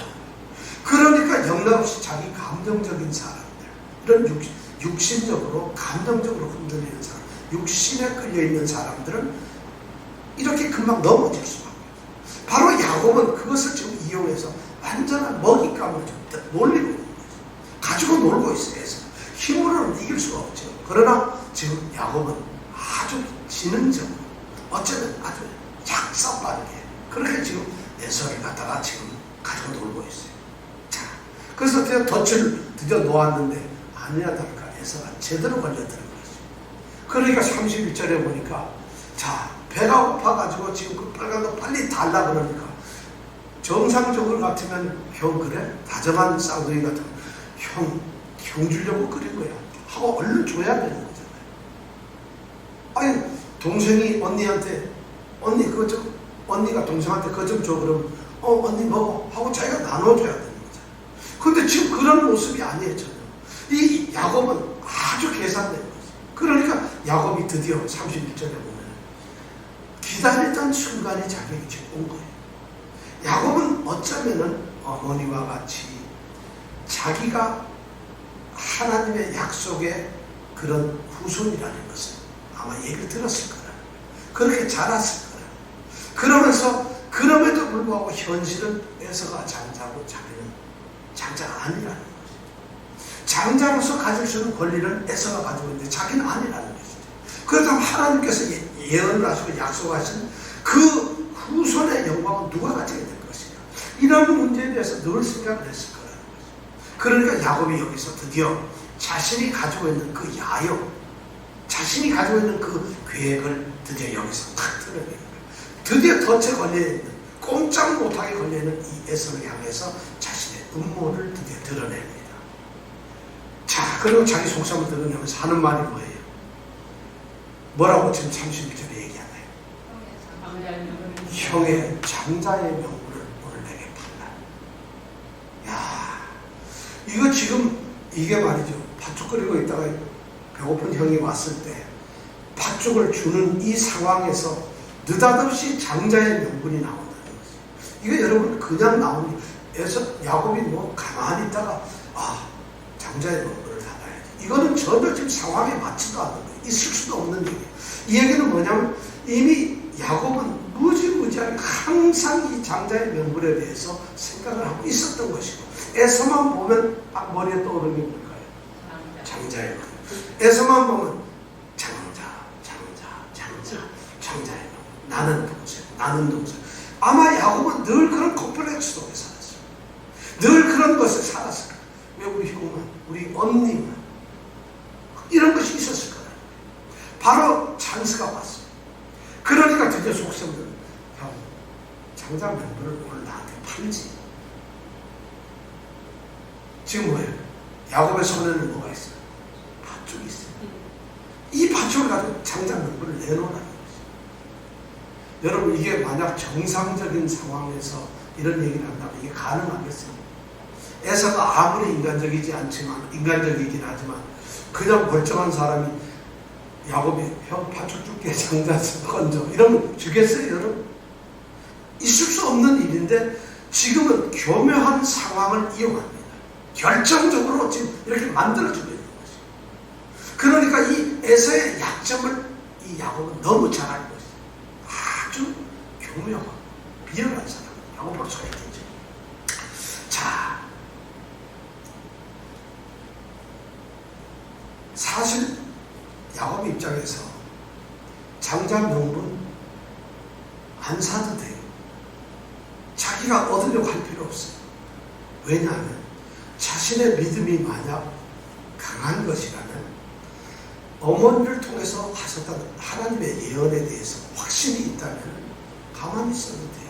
그러니까 영락없이 자기 감정적인 사람들 이런 육신적으로 감정적으로 흔들리는 사람 육신에 끌려있는 사람들은 이렇게 금방 넘어질 수밖에 없어요. 바로 야곱은 그것을 지금 이용해서 완전한 먹잇감을 좀 놀리고 있는 거죠. 가지고 놀고 있어요. 힘으로는 이길 수가 없죠. 그러나 지금 야곱은 아주 지능적으로 어쩌면 아주 약삭빠르게 그렇게 지금 에서를 갖다가 지금 가지고 놀고 있어요. 자, 그래서 드디어 놓았는데 아니나 다를까 에서가 제대로 걸려드는 거죠. 그러니까 31절에 보니까 자 배가 고파가지고 지금 그 빨간 거 빨리 달라 그러니까 정상적으로 같으면 형 그래? 다정한 쌍둥이 같으면 형 주려고 그린 거야 하고 얼른 줘야 되는 거잖아요. 아니 동생이 언니한테 언니 그거 좀 언니가 동생한테 그거 좀 줘 그러면 언니 먹어 하고 자기가 나눠줘야 되는 거잖아요. 근데 지금 그런 모습이 아니에요. 전혀. 이 야곱은 아주 계산된 거죠. 그러니까 야곱이 드디어 31절에 보면 기다리던 순간이 자기에게 지금 온 거예요. 야곱은 어쩌면은 어머니와 같이 자기가 하나님의 약속의 그런 후손이라는 것을 아마 얘기를 들었을 거라는 거예요. 그렇게 자랐을 거라는 거예요. 그러면서 그럼에도 불구하고 현실은 에서가 장자고 자기는 장자가 아니라는 거죠. 장자로서 가질 수 있는 권리는 에서가 가지고 있는데 자기는 아니라는 것이죠. 그렇다면 하나님께서 예언을 하시고 약속하신 그 후손의 영광은 누가 가지게 될 것이냐. 이런 문제에 대해서 늘 생각을 했을 거라는 거죠. 그러니까 야곱이 여기서 드디어 자신이 가지고 있는 그 야욕, 자신이 가지고 있는 그 계획을 드디어 여기서 탁 드러내는 거예요. 드디어 덫에 걸려있는, 꼼짝 못하게 걸려있는 이 에서를 향해서 자신의 음모를 드디어 드러냅니다. 자, 그리고 자기 속셈을 드러내면서 하는 말이 뭐예요? 뭐라고 지금 31절에 얘기하나요? 형의 장자의 명분을 오늘 내게 팔라. 야, 이거 지금 이게 말이죠. 팥죽 끓이고 있다가 배고픈 형이 왔을 때 팥죽을 주는 이 상황에서 느닷없이 장자의 명분이 나온다는 거죠. 이거 여러분 그냥 나오는 에서 야곱이 뭐 가만히 있다가 장자의 명분을 받아야지. 이거는 전혀 지금 상황에 맞지도 않는 거예요. 있을 수도 없는 얘기예요. 이 얘기는 뭐냐면 이미 야곱은 무지무지하게 항상 이 장자의 명분에 대해서 생각을 하고 있었던 것이고 에서만 보면 딱 머리에 떠오르는 게 뭘까요? 장자의 명분. 에서만 보면 장자의 명분. 나는 동생. 아마 야곱은 늘 그런 콤플렉스 속에 살았어요. 늘 그런 것에 살았을 거예요. 왜 우리 형만, 우리 언니만 이런 것이 있었을 거예요. 바로 찬스가 왔어요. 그러니까 드디어 속셈들은 형, 장자 명분을 오늘 나한테 팔지. 지금 뭐예요? 야곱의 손에는 뭐가 있어요? 팥죽이 있어요. 이 팥죽을 가지고 장자 명분을 내놓으라는 거죠. 여러분 이게 만약 정상적인 상황에서 이런 얘기를 한다면 이게 가능하겠습니까? 에서가 아무리 인간적이긴 하지만 그냥 멀쩡한 사람이 야곱이 형 팥죽 줄게 장자 건져 이러면 주겠어요 여러분? 있을 수 없는 일인데 지금은 교묘한 상황을 이용합니다. 결정적으로 지금 이렇게 만들어주고 있는 거죠. 그러니까 이 에서의 약점을 이 야곱은 너무 잘 알고 있어요. 아주 교묘하고 비열한 사람이라고 볼 수가 있겠죠. 자, 사실 야곱 입장에서 장자 명분 안 사도 돼요. 자기가 얻으려고 할 필요 없어요. 왜냐하면 자신의 믿음이 만약 강한 것이라면 어머니를 통해서 하셨던 하나님의 예언에 대해서 확신이 있다면 가만히 있어도 돼요.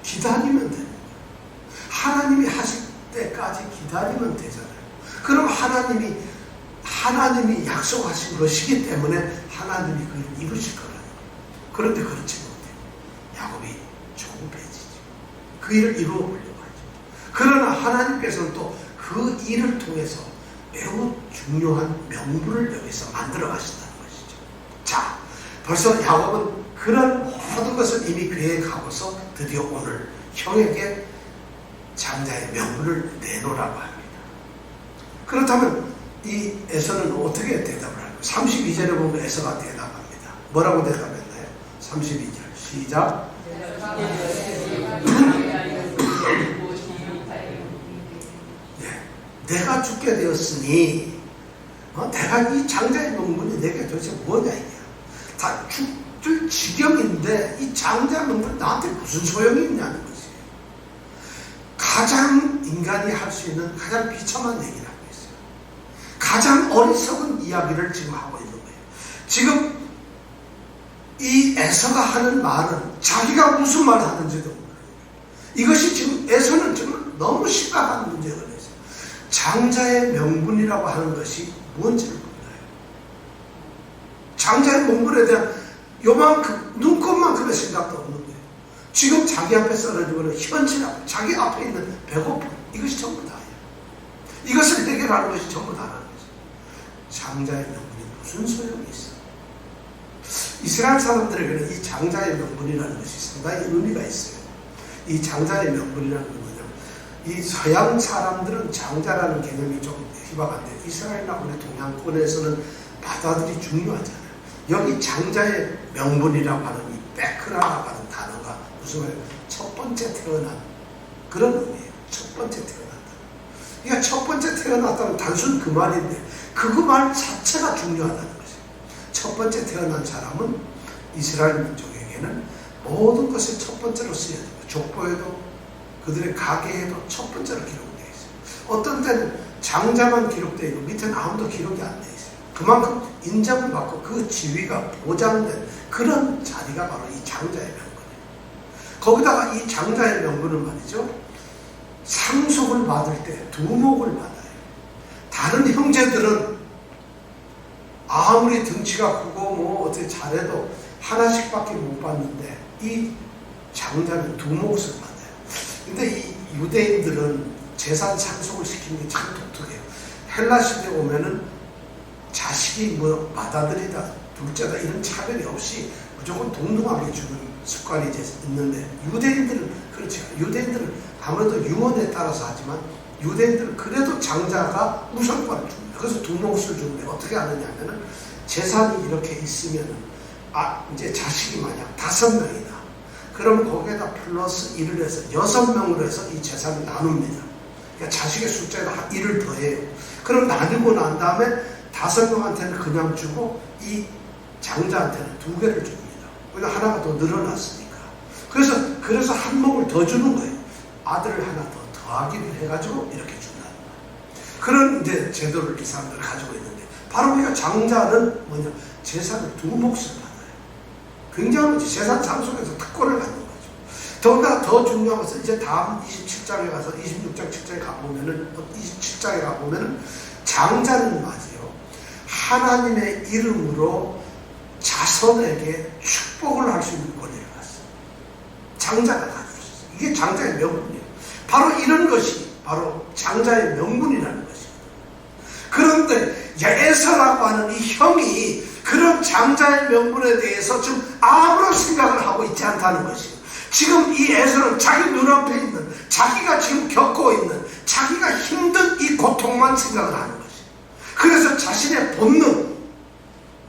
기다리면 되는 거예요. 하나님이 하실 때까지 기다리면 되잖아요. 그럼 하나님이 약속하신 것이기 때문에 하나님이 그걸 이루실 거라는 거예요. 그런데 그렇지 못해요. 야곱이 조금 빼지죠. 그 일을 이루어 보려고 하죠. 그러나 하나님께서는 또 그 일을 통해서 매우 중요한 명분을 여기서 만들어 가신다는 것이죠. 자, 벌써 야곱은 그런 모든 것을 이미 계획하고서 드디어 오늘 형에게 장자의 명분을 내놓으라고 합니다. 그렇다면 이 에서는 어떻게 대답을 할까요? 32절에 보면 에서가 대답합니다. 뭐라고 대답했나요? 32절 시작. 내가 죽게 되었으니 내가 이 장자의 명분이 내게 도대체 뭐냐 이게 다 죽을 지경인데 이 장자 명분 나한테 무슨 소용이 있냐는 거지. 가장 인간이 할 수 있는 가장 비참한 얘기를 하고 있어요. 가장 어리석은 이야기를 지금 하고 있는 거예요. 지금 이 에서가 하는 말은 자기가 무슨 말을 하는지도 모르는 거예요. 이것이 지금 에서는 정말 너무 심각한 문제가 있어요. 장자의 명분이라고 하는 것이 뭔지를 몰라요. 장자의 명분에 대한 요만큼, 눈곱만큼의 생각도 없는 거예요. 지금 자기 앞에 쓰러지고는 현실하고 자기 앞에 있는 배고픔, 이것이 전부 다예요. 이것을 해결하는 것이 전부 다라는 거죠. 장자의 명분이 무슨 소용이 있어요? 이스라엘 사람들에게는 이 장자의 명분이라는 것이 상당히 의미가 있어요. 이 장자의 명분이라는 건 뭐냐면, 이 서양 사람들은 장자라는 개념이 좀 희박한데 이스라엘이나 우리 동양권에서는 바다들이 중요하잖아요. 여기 장자의 명분이라고 하는 이 베크라라고 하는 단어가 무슨 말이에요? 첫 번째 태어난 그런 의미예요. 첫 번째 태어났다. 그러니까 첫 번째 태어났다는 단순 그 말인데 그 말 자체가 중요하다는 거죠. 첫 번째 태어난 사람은 이스라엘 민족에게는 모든 것을 첫 번째로 쓰여야 돼요. 족보에도 그들의 가계에도 첫 번째로 기록되어 있어요. 어떤 때는 장자만 기록되어 있고 밑에는 아무도 기록이 안 되어 있어요. 그만큼 인정을 받고 그 지위가 보장된 그런 자리가 바로 이 장자의 명분이에요. 거기다가 이 장자의 명분은 말이죠, 상속을 받을 때 두목을 받아요. 다른 형제들은 아무리 등치가 크고 뭐 어떻게 잘해도 하나씩밖에 못 받는데 이 장자는 두목을 받아요. 근데 이 유대인들은 재산 상속을 시키는 게 참 독특해요. 헬라 시대에 오면은 자식이 뭐 맏아들이다 둘째다 이런 차별이 없이 무조건 동등하게 주는 습관이 이제 있는데 유대인들은 그렇지 않아요. 유대인들은 아무래도 유언에 따라서 하지만 유대인들은 그래도 장자가 우선권을 줍니다. 그래서 두목을 주는데 어떻게 하느냐면은 재산이 이렇게 있으면은 이제 자식이 만약 5명이다. 그럼 거기에다 플러스 1을 해서 6명으로 해서 이 재산을 나눕니다. 그러니까 자식의 숫자에다 1을 더해요. 그럼 나누고 난 다음에 5명한테는 그냥 주고 이 장자한테는 2개를 줍니다. 그러니까 하나가 더 늘어났으니까. 그래서 한 몫을 더 주는 거예요. 아들을 하나 더 더하기를 해가지고 이렇게 준다는 거예요. 그런 이제 제도를 이 사람들이 가지고 있는데 바로 우리가 장자는 뭐냐, 재산을 2몫을 받아요. 굉장한 거지. 재산 상속에서 특권을 갖는 거죠. 더군다나 더 중요한 것은 이제 다음 27장에 가서 26장 7장에 가보면은 27장에 가보면은 장자는 맞아요. 하나님의 이름으로 자손에게 축복을 할 수 있는 권리를 갖습니다. 장자가 가지고 있어요. 이게 장자의 명분이에요. 바로 이런 것이 바로 장자의 명분이라는 것입니다. 그런데 에서라고 하는 이 형이 그런 장자의 명분에 대해서 지금 아무런 생각을 하고 있지 않다는 것이에요. 지금 이 에서는 자기 눈앞에 있는, 자기가 지금 겪고 있는, 자기가 힘든 이 고통만 생각을 하는 것이에요. 그래서 자신의 본능,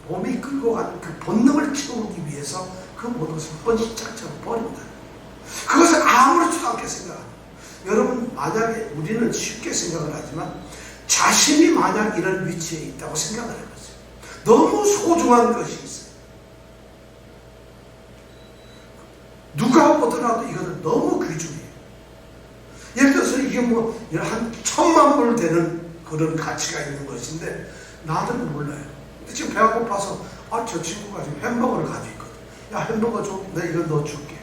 몸이 끌고 가는 그 본능을 채우기 위해서 그 모든 것을 번식장처럼 버린다. 그것을 아무렇지도 않게 생각합니다. 여러분, 만약에 우리는 쉽게 생각을 하지만 자신이 만약 이런 위치에 있다고 생각을 해보세요. 너무 소중한 것이 있어요. 누가 보더라도 이거는 너무 귀중해요. 예를 들어서 이게 뭐 한 1000만 불 되는 그런 가치가 있는 것인데 나는 몰라요. 근데 지금 배가 고파서 저 친구가 지금 햄버거를 가지고 있거든. 야, 햄버거 줘. 내가 이거 너 줄게.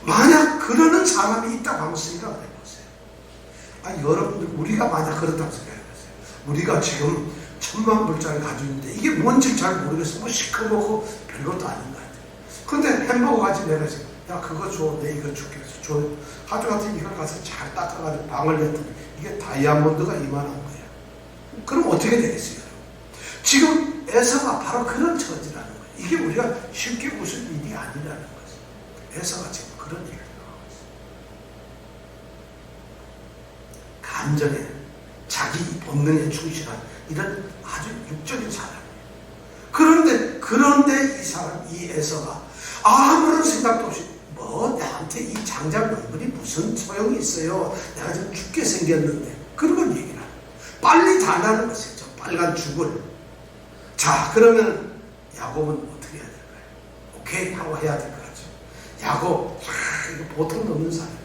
만약 그러는 사람이 있다고 한번 생각을 해보세요. 여러분들, 우리가 만약 그렇다고 생각해보세요. 우리가 지금 1000만 불짜리 가지고 있는데 이게 뭔지 잘 모르겠어. 뭐 시커멓고 별것도 아닌 것 같아. 근데 햄버거 가지고 내가 지금 야, 그거 줘. 내가 이거 줄게. 줘. 하여튼 이걸 가서 잘 닦아가지고 방을 냈더니 이게 다이아몬드가 이만한 거예요. 그럼 어떻게 되겠어요? 지금 에서가 바로 그런 처지라는 거예요. 이게 우리가 쉽게 웃을 일이 아니라는 거죠. 에서가 지금 그런 일을 하고 있어요. 감정에, 자기 본능에 충실한 이런 아주 육적인 사람이에요. 그런데 이 사람, 이 에서가 아무런 생각도 없이 나한테 이 장자 명분이 무슨 소용이 있어요. 내가 지금 죽게 생겼는데. 그런 걸 얘기를 하는 거예요. 빨리 달라는 것이죠. 저 빨간 죽을. 자, 그러면 야곱은 어떻게 해야 될까요? 오케이 하고 해야 될 것 같죠. 야곱, 이거 보통 넘는 사람이에요.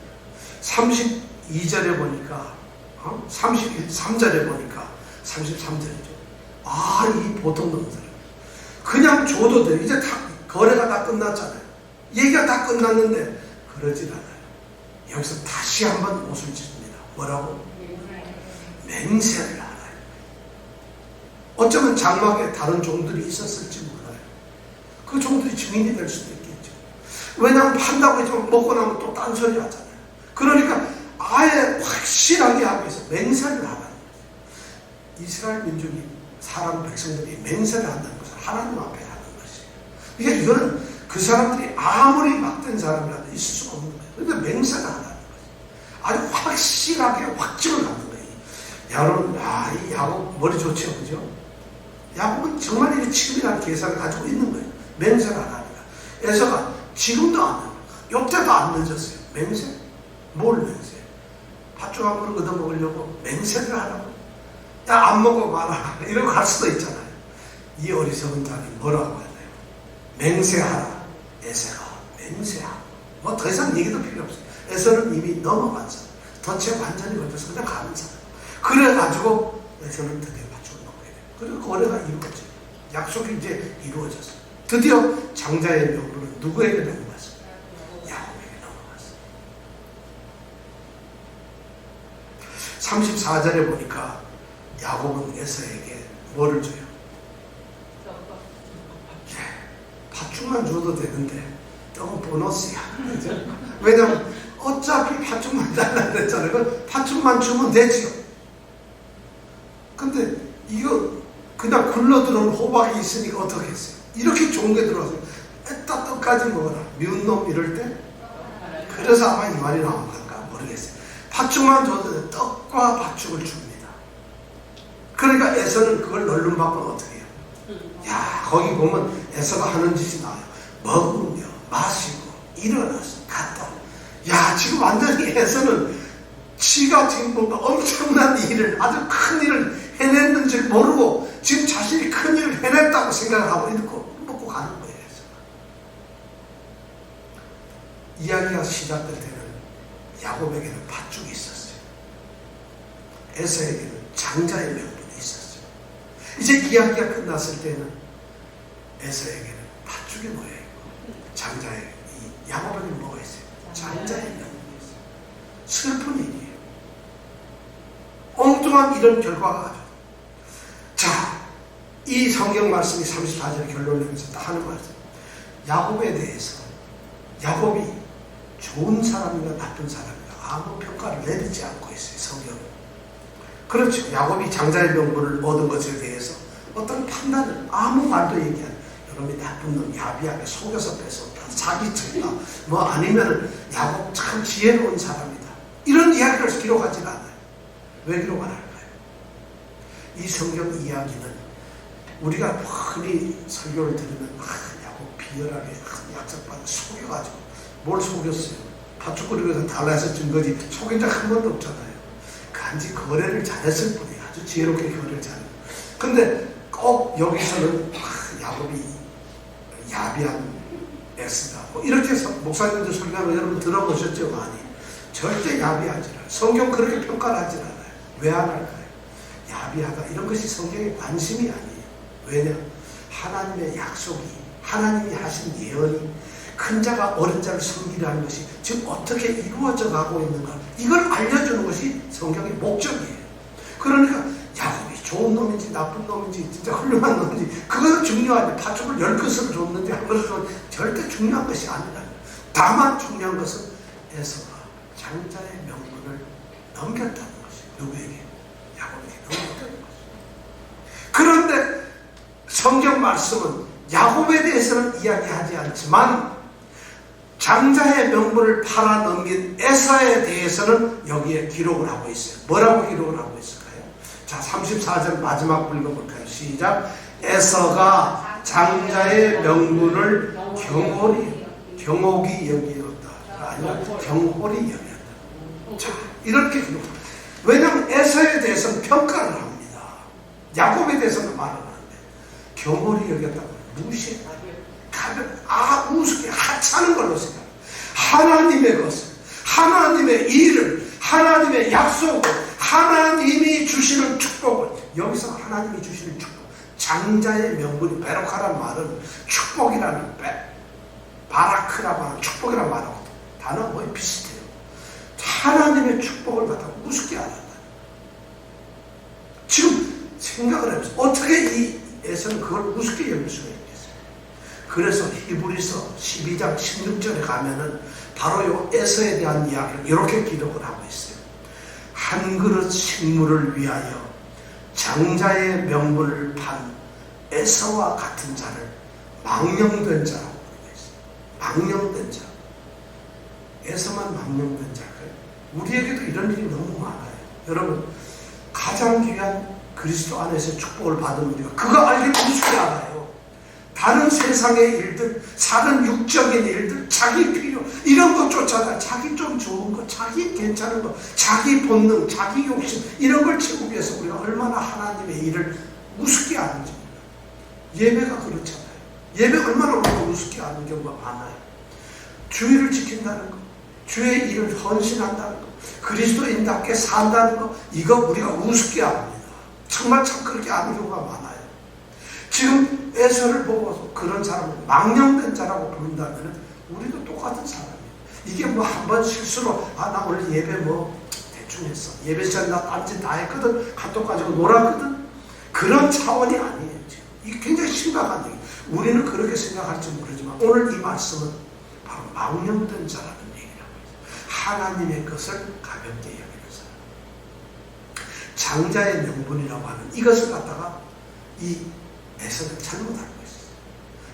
32절에 보니까 33절에 보니까 33절이죠. 이 보통 넘는 사람. 그냥 줘도 돼요. 이제 다 거래가 다 끝났잖아요. 얘기가 다 끝났는데 그러질 않아요. 여기서 다시 한번 옷을 찢습니다. 뭐라고? 맹세를 알아요. 어쩌면 장막에 다른 종들이 있었을지 몰라요. 그 종들이 증인이 될 수도 있겠죠. 왜냐하면 판다고 했지만 먹고 나면 또 딴소리 하잖아요. 그러니까 아예 확실하게 하기 위해서 맹세를 하라는 거예요. 이스라엘 민족이 사람 백성들이 맹세를 한다는 것은 하나님 앞에 하는 것이에요. 그러니까 이거는 그 사람들이 아무리 막된 사람이라도 있을 수가 없는 거예요. 그런데 맹세를 하라는 거예요. 아주 확실하게 확증을 갖는 거예요. 여러분, 이 야곱 머리 좋죠, 그죠? 야곱은 정말 이 치밀한 계산을 가지고 있는 거예요. 맹세를 안 하니까. 에서가 지금도 안 합니다. 요때도 안 늦었어요. 맹세? 뭘 맹세? 팥죽 한 그릇 얻어먹으려고 맹세를 하라고? 야, 안 먹어 봐라. 이러고 갈 수도 있잖아요. 이 어리석은 자는 뭐라고 하나요? 맹세하라. 에서가 맹세하라. 뭐 더 이상 얘기도 필요 없어요. 에서는 이미 넘어갔어. 덫에 완전히 걸려서 그냥 가는 사람. 그래가지고 에서는 드디어 팥죽을 먹게 돼요. 그리고 거래가 이루어져요. 약속이 이제 이루어졌어요. 드디어 장자의 명분은 누구에게 넘어갔어요? 야곱에게 넘어갔어요. 34절에 보니까 야곱은 에서에게 뭐를 줘요? 팥죽만 줘도 되는데 너무 보너스야. 왜냐면 어차피 팥죽만 달라고 그랬잖아요. 팥죽만 주면 되지요. 근데 이거 그냥 굴러들어온 호박이 있으니까 어떻게 했어요? 이렇게 좋은 게 들어왔어요. 애따 떡까지 먹어라. 미운 놈 이럴 때? 그래서 아마 이 말이 나온 건가 모르겠어요. 팥죽만 줘도 떡과 팥죽을 줍니다. 그러니까 에서는 그걸 널름받고 어떻게 해요? 야, 거기 보면 에서가 하는 짓이 나와요. 먹으며 마시고 일어나서 갔다. 야, 지금 완전히 에서는 지가 지금 뭔가 엄청난 일을, 아주 큰 일을 해냈는지 모르고 지금 자신이 큰 일을 해냈다고 생각을 하고 있고 먹고 가는 거예요. 이야기가 시작될 때는 야곱에게는 팥죽이 있었어요. 에서에게는 장자의 명분이 있었어요. 이제 이야기가 끝났을 때는 에서에게는 팥죽이 뭐예요? 장자의, 이 야곱에게는 뭐가 있어요? 장자의 명분이 있어요. 슬픈 일이에요. 엉뚱한 이런 결과가 가죠. 자, 이 성경 말씀이 34절에 결론을 내면서 딱 하는 말씀. 야곱에 대해서 야곱이 좋은 사람인가 나쁜 사람인가 아무 평가를 내리지 않고 있어요. 성경은. 그렇죠. 야곱이 장자의 명분을 얻은 것에 대해서 어떤 판단을 아무 말도 얘기 안 해요. 여러분이 나쁜 놈 야비하게 속여서 뺏었다. 사기쳤다. 뭐 아니면 야곱 참 지혜로운 사람이다. 이런 이야기를 기록하지 않아요. 왜 기록 안 할까요? 이 성경 이야기는 우리가 흔히 설교를 들으면 야곱 비열하게 약속받아 속여가지고 뭘 속였어요? 팥죽거리에서 달라서 준 거지 속인 적 한 번도 없잖아요. 간지 거래를 잘했을 뿐이에요. 아주 지혜롭게 거래를 잘해요. 근데 꼭 여기서는 야곱이 야비한 X다. 뭐 이렇게 해서 목사님들 설교하면 여러분 들어보셨죠? 많이. 절대 야비하지 않아요. 성경 그렇게 평가를 하지 않아요. 왜 안 할까요? 야비하다. 이런 것이 성경의 관심이 아니에요. 왜냐? 하나님의 약속이, 하나님이 하신 예언이 큰 자가 어린 자를 섬기려 하는 것이 지금 어떻게 이루어져 가고 있는가, 이걸 알려주는 것이 성경의 목적이에요. 그러니까 야곱이 좋은 놈인지 나쁜 놈인지 진짜 훌륭한 놈인지 그것은 중요한데 팥죽을 10그릇을 줬는지 한 그릇을 줬는지 절대 중요한 것이 아니라, 다만 중요한 것은 에서가 장자의 명분을 넘겼다는 것이에요. 누구에게? 야곱에게 넘겼다는 것이에요. 그런데 성경 말씀은 야곱에 대해서는 이야기하지 않지만 장자의 명분을 팔아넘긴 에사에 대해서는 여기에 기록을 하고 있어요. 뭐라고 기록을 하고 있을까요? 자, 34절 마지막 읽어볼까요? 시작. 에서가 장자의 명분을 경홀히 여기었다. 아니라 경홀히 여기었다. 자, 이렇게 기록. 왜냐하면 에서에 대해서는 평가를 합니다. 야곱에 대해서는 말을 하는데 경홀히 여겼다고 무시해. 우습게 하찮은 걸로 생각. 하나님의 것을, 하나님의 일을, 하나님의 약속을, 하나님이 주시는 축복을, 여기서 하나님이 주시는 축복, 장자의 명분이 베로카라는 말은 축복이라는 바라크라고 하는 축복이라는 말하고 단어가 거의 비슷해요. 하나님의 축복을 갖다가 우습게 안 한다. 지금 생각을 해보세요. 어떻게 이 에서는 그걸 우습게 여길 수가 있겠어요? 그래서 히브리서 12장 16절에 가면은 바로 요 에서에 대한 이야기를 이렇게 기록을 하고 있어요. 한 그릇 식물을 위하여 장자의 명분을 판 에서와 같은 자를 망령된 자라고 부르고 있어요. 망령된 자. 에서만 망령된 자예요. 우리에게도 이런 일이 너무 많아요. 여러분, 가장 귀한 그리스도 안에서 축복을 받은 우리가 그거 알기 우습게 알아요. 다른 세상의 일들, 다른 육적인 일들, 자기 필요 이런 거 쫓아다 자기 좀 좋은 거, 자기 괜찮은 거, 자기 본능, 자기 욕심 이런 걸 채우기 위해서 우리가 얼마나 하나님의 일을 우습게 아는지 몰라요. 예배가 그렇잖아요. 예배 얼마나 우리가 우습게 아는 경우가 많아요. 주의를 지킨다는 거, 주의 일을 헌신한다는 거, 그리스도인답게 산다는 거, 이거 우리가 우습게 압니다. 정말 참 그렇게 아는 경우가 많아요. 지금 에서를 보고서 그런 사람을 망령된 자라고 부른다면 우리도 똑같은 사람이에요. 이게 뭐 한 번 실수로 나 오늘 예배 뭐 대충 했어. 예배 시간에 나 딴짓 다 했거든. 카톡 가지고 놀았거든. 그런 차원이 아니에요. 지금. 이게 굉장히 심각한 얘기예요. 우리는 그렇게 생각할지 모르지만 오늘 이 말씀은 바로 망령된 자라는 얘기라고 해요. 하나님의 것을 가볍게 여기는 사람. 장자의 명분이라고 하는 이것을 갖다가 이 에서는 잘못 알고 있어요.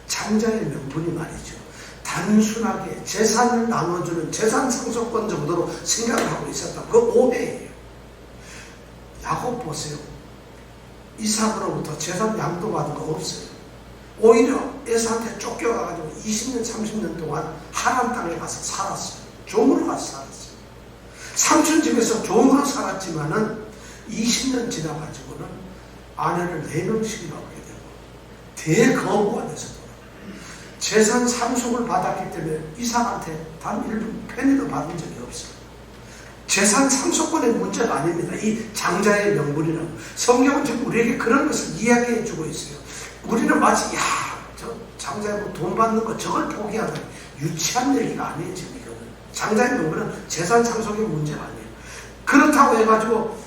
장자의 명분이 말이죠. 단순하게 재산을 나눠주는 재산 상속권 정도로 생각을 하고 있었다. 그 오해예요. 야곱 보세요. 이삭으로부터 재산 양도받은 거 없어요. 오히려 에서한테 쫓겨가가지고 20년 30년 동안 하란 땅에 가서 살았어요. 종으로 가서 살았어요. 삼촌 집에서 종으로 살았지만은 20년 지나가지고는 아내를 4명씩이나 얻게 되고 대거부 안에서 재산 상속을 받았기 때문에 이삭한테 단 1분 페니도 받은 적이 없어요. 재산 상속권의 문제가 아닙니다. 이 장자의 명분이라는 성경은 지금 우리에게 그런 것을 이야기해 주고 있어요. 우리는 마치 저 장자의 돈 받는 거 저걸 포기하다 유치한 얘기가 아니에요. 지금 이거는 장자의 명분은 재산 상속의 문제가 아니에요. 그렇다고 해가지고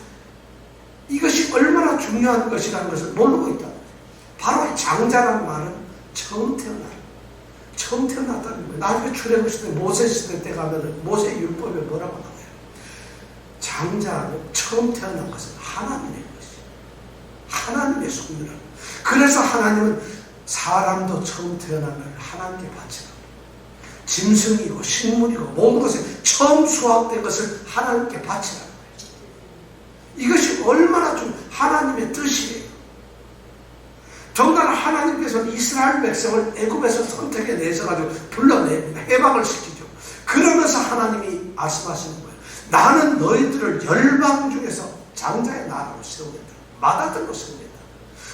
이것이 얼마나 중요한 것이라는 것을 모르고 있다. 바로 이 장자라는 말은 처음 태어났다는 거예요. 나중에 출애굽 시대 모세 시대 때 가면은 모세 율법에 뭐라고 나와요? 장자는 처음 태어난 것은 하나님의 것이 하나님의 속물이라고. 그래서 하나님은 사람도 처음 태어나면 하나님께 바치라고. 짐승이고 식물이고 모든 것에 처음 수확된 것을 하나님께 바치라고. 이것이 얼마나 좀 하나님의 뜻이에요. 정말 하나님께서는 이스라엘 백성을 애굽에서 선택해 내셔가지고 불러냅니다. 해방을 시키죠. 그러면서 하나님이 말씀하시는 거예요. 나는 너희들을 열방 중에서 장자의 나라로 세우겠다. 맏아들로 세우겠다.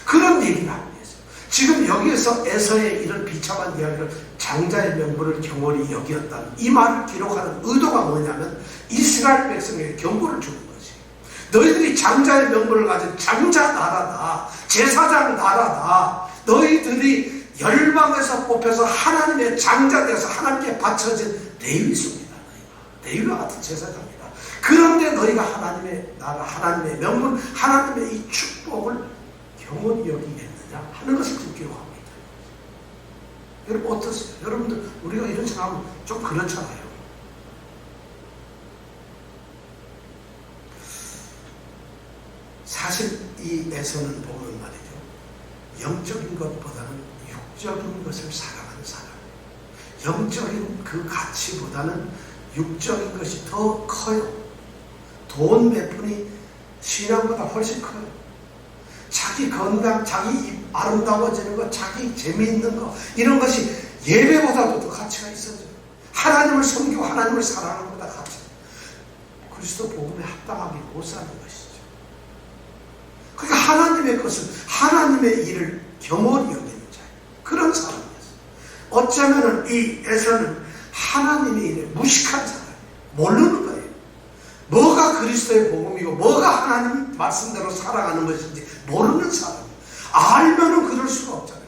그런 얘기를 하고 있어요. 지금 여기에서 에서의 이런 비참한 이야기를 장자의 명분을 경홀히 여기었다는 이 말을 기록하는 의도가 뭐냐면 이스라엘 백성에게 경고를 주는 거지. 너희들이 장자의 명분을 가진 장자 나라다. 제사장 나라다. 너희들이 열방에서 뽑혀서 하나님의 장자 되어서 하나님께 바쳐진 레위수입니다. 레위와 같은 제사장이다. 그런데 너희가 하나님의 나라, 하나님의 명분, 하나님의 이 축복을 경홀히 여기겠느냐 하는 것을 지금 기록하고 있다. 여러분 어떠세요? 여러분들 우리가 이런 생각하면 좀 그렇잖아요. 사실 이 에서는 보면 말이죠. 영적인 것보다는 육적인 것을 사랑하는 사람. 영적인 그 가치보다는 육적인 것이 더 커요. 돈 몇 푼이 신앙보다 훨씬 커요. 자기 건강, 자기 입 아름다워지는 것, 자기 재미있는 것 이런 것이 예배보다도 더 가치가 있어져요. 하나님을 섬기고 하나님을 사랑하는 것보다 가치. 그리스도 복음에 합당하게 못 사는 것이죠. 그러니까 하나님의 것을 하나님의 일을 경홀히 여기는 자예요. 그런 사람이었어요. 어쩌면은 이 에서는 하나님의 일에 무식한 사람이에요. 모르는 거예요. 뭐가 그리스도의 복음이고 뭐가 하나님 말씀대로 살아가는 것인지 모르는 사람이에요. 알면은 그럴 수가 없잖아요.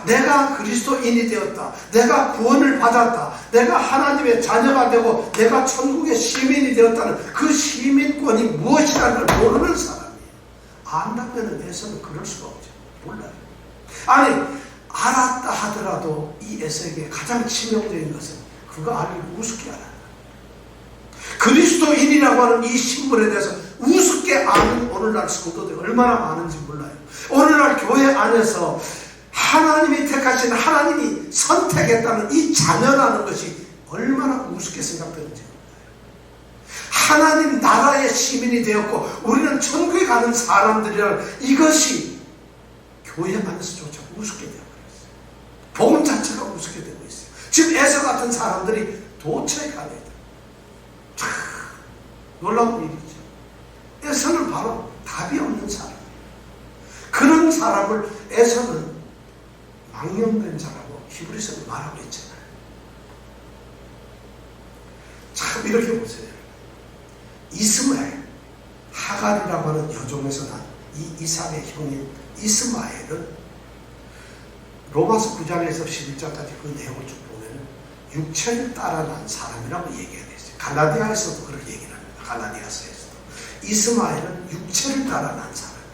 내가 그리스도인이 되었다. 내가 구원을 받았다. 내가 하나님의 자녀가 되고 내가 천국의 시민이 되었다는 그 시민권이 무엇이라는 걸 모르는 사람이에요. 안다면은 에서는 그럴 수가 없죠. 몰라요. 아니 알았다 하더라도 이 에서에게 가장 치명적인 것은 그가 알기를 우습게 알았다. 그리스도인이라고 하는 이 신분에 대해서 우습게 아는 오늘날 성도들이 얼마나 많은지 몰라요. 오늘날 교회 안에서 하나님이 택하신, 하나님이 선택했다는 이 자녀라는 것이 얼마나 우습게 생각되는지 몰라요. 하나님 나라의 시민이 되었고 우리는 천국에 가는 사람들이라는 이것이 교회 안에서조차 우습게 되고 있어요. 복음 자체가 우습게 되고 있어요. 지금 에서 같은 사람들이 도처에 가야 돼요. 참 놀라운 일이죠. 에서는 바로 답이 없는 사람이에요. 그런 사람을 에서는 망령된 자라고 히브리서는 말하고 있잖아요. 참 이렇게 보세요. 이스마엘, 하갈이라고 하는 여종에서 난 이 이삭의 형인 이스마엘은 로마서 9장에서 11장까지 그 내용을 쭉 보면 육체를 따라 난 사람이라고 얘기가 되어있어요. 갈라디아에서도 그렇게 얘기를 합니다. 갈라디아서에서도 이스마엘은 육체를 따라 난 사람이에요.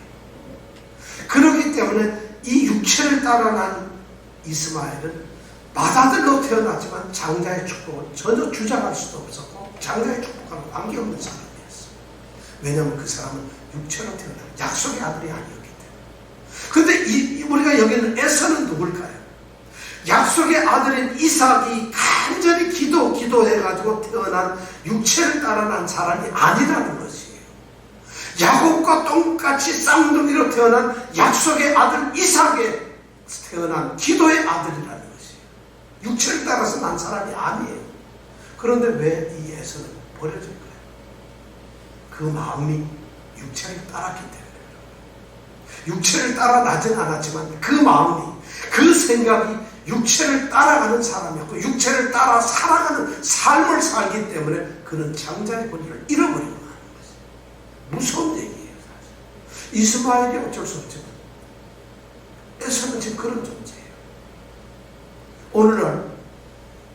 그렇기 때문에 이 육체를 따라 난 이스마엘은 맏아들로 태어났지만 장자의 축복을 전혀 주장할 수도 없었고 장자의 축복과는 관계없는 사람이었어요. 왜냐하면 그 사람은 육체로 태어난 약속의 아들이 아니었기 때문에. 근데 우리가 여기 있는 에서는 누굴까요? 약속의 아들인 이삭이 간절히 기도해가지고 태어난 육체를 따라 난 사람이 아니라는 것이에요. 야곱과 똑같이 쌍둥이로 태어난 약속의 아들 이삭에 태어난 기도의 아들이라는 것이에요. 육체를 따라서 난 사람이 아니에요. 그런데 왜 이 에서는 버려질 거예요? 그 마음이 육체를 따랐기 때문에. 육체를 따라 나진 않았지만 그 마음이, 그 생각이 육체를 따라가는 사람이었고 육체를 따라 살아가는 삶을 살기 때문에 그는 장자의 권리를 잃어버리고 마는 것이에요. 무서운 얘기예요. 사실. 이스마엘이 어쩔 수 없지만 에서는 지금 그런 존재예요. 오늘날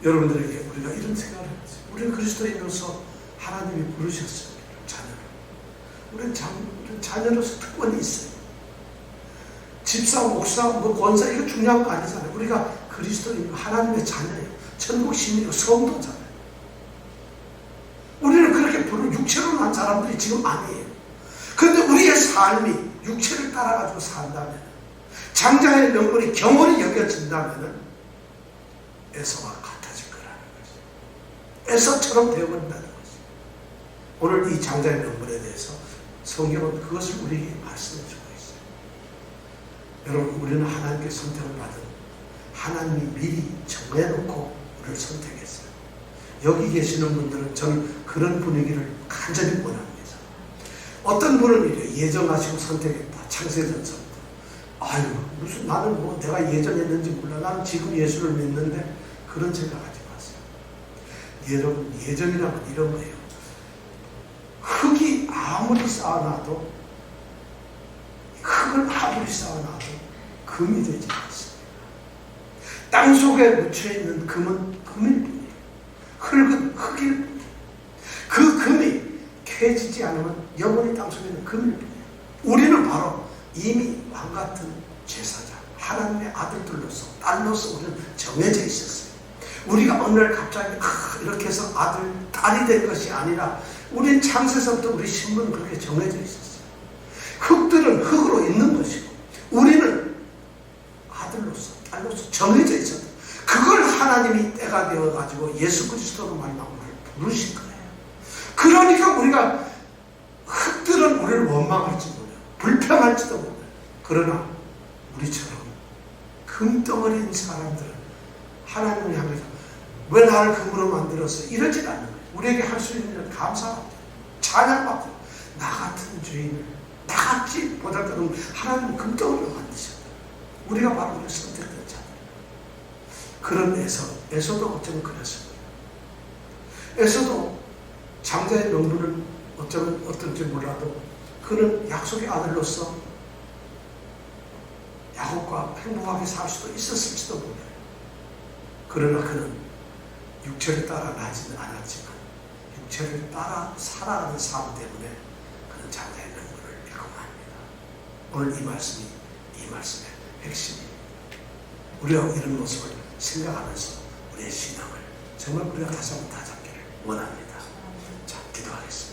여러분들에게 우리가 이런 생각을 해봤어요. 우리는 그리스도인으로서 하나님이 부르셨어요. 자녀로. 우리는 자녀로서 특권이 있어요. 집사, 목사, 권사 이거 중요한 거 아니잖아요. 우리가 그리스도인이고 하나님의 자녀예요. 천국 시민이고 성도잖아요. 우리는 그렇게 부른 육체로 난 사람들이 지금 아니에요. 그런데 우리의 삶이 육체를 따라가지고 산다면, 장자의 명분이 경홀히 여겨진다면 에서와 같아질 거라는 거죠. 에서처럼 되어버린다는 거죠. 오늘 이 장자의 명분에 대해서 성경은 그것을 우리에게 말씀해 주고 있어요. 여러분, 우리는 하나님께 선택을 받은, 하나님이 미리 정해놓고 우리를 선택했어요. 여기 계시는 분들은 저는 그런 분위기를 간절히 원합니다. 어떤 분은 이래요. 예정하시고 선택했다. 창세전서부터. 아유, 무슨 나는 뭐 내가 예정했는지 몰라. 나는 지금 예수를 믿는데 그런 생각하지 마세요. 여러분, 예정이라면 이런 거예요. 흙이 아무리 쌓아놔도, 흙을 아무리 쌓아놔도 금이 되지 않습니다. 땅 속에 묻혀있는 금은 금일 뿐이에요. 흙은 흙일 뿐이에요. 그 금이 캐지지 않으면 영원히 땅 속에 있는 금일 뿐이에요. 우리는 바로 이미 왕같은 제사장, 하나님의 아들들로서, 딸로서 우리는 정해져 있었어요. 우리가 어느 날 갑자기 이렇게 해서 아들, 딸이 될 것이 아니라 우린 창세서부터 우리 신분은 그렇게 정해져 있었어요. 흙들은 흙으로 있는 것이고 우리는 아들로서, 딸로서 정해져 있었어요. 그걸 하나님이 때가 되어가지고 예수 그리스도로 말미암아 우리를 부르신 거예요. 그러니까 우리가 흙들은 우리를 원망할지 몰라요. 불평할지도 몰라요. 그러나 우리처럼 금덩어리인 사람들은 하나님을 향해서 왜 나를 금으로 만들었어? 이러지 않는 거예요. 우리에게 할 수 있는 일은 감사합니다. 찬양받고 나 같은 죄인을 나같이 보살펴는 하나님은 금덩어리로 만드셨다. 우리가 바로 우리 선택된 자들. 그런 에서도 어쩌면 그랬습니다. 에서도 장자의 명분을 어쩌면 어떤지 몰라도 그는 약속의 아들로서 야곱과 행복하게 살 수도 있었을지도 몰라요. 그러나 그는 육체를 따라 나지는 않았지만 육체를 따라 살아가는 삶 때문에 그는 장자의 명분을 잃고 맙니다. 오늘 이 말씀의 핵심입니다. 우리가 이런 모습을 생각하면서 우리의 신앙을 정말 우리가 다시 한번 다잡기를 원합니다. 자, 기도하겠습니다.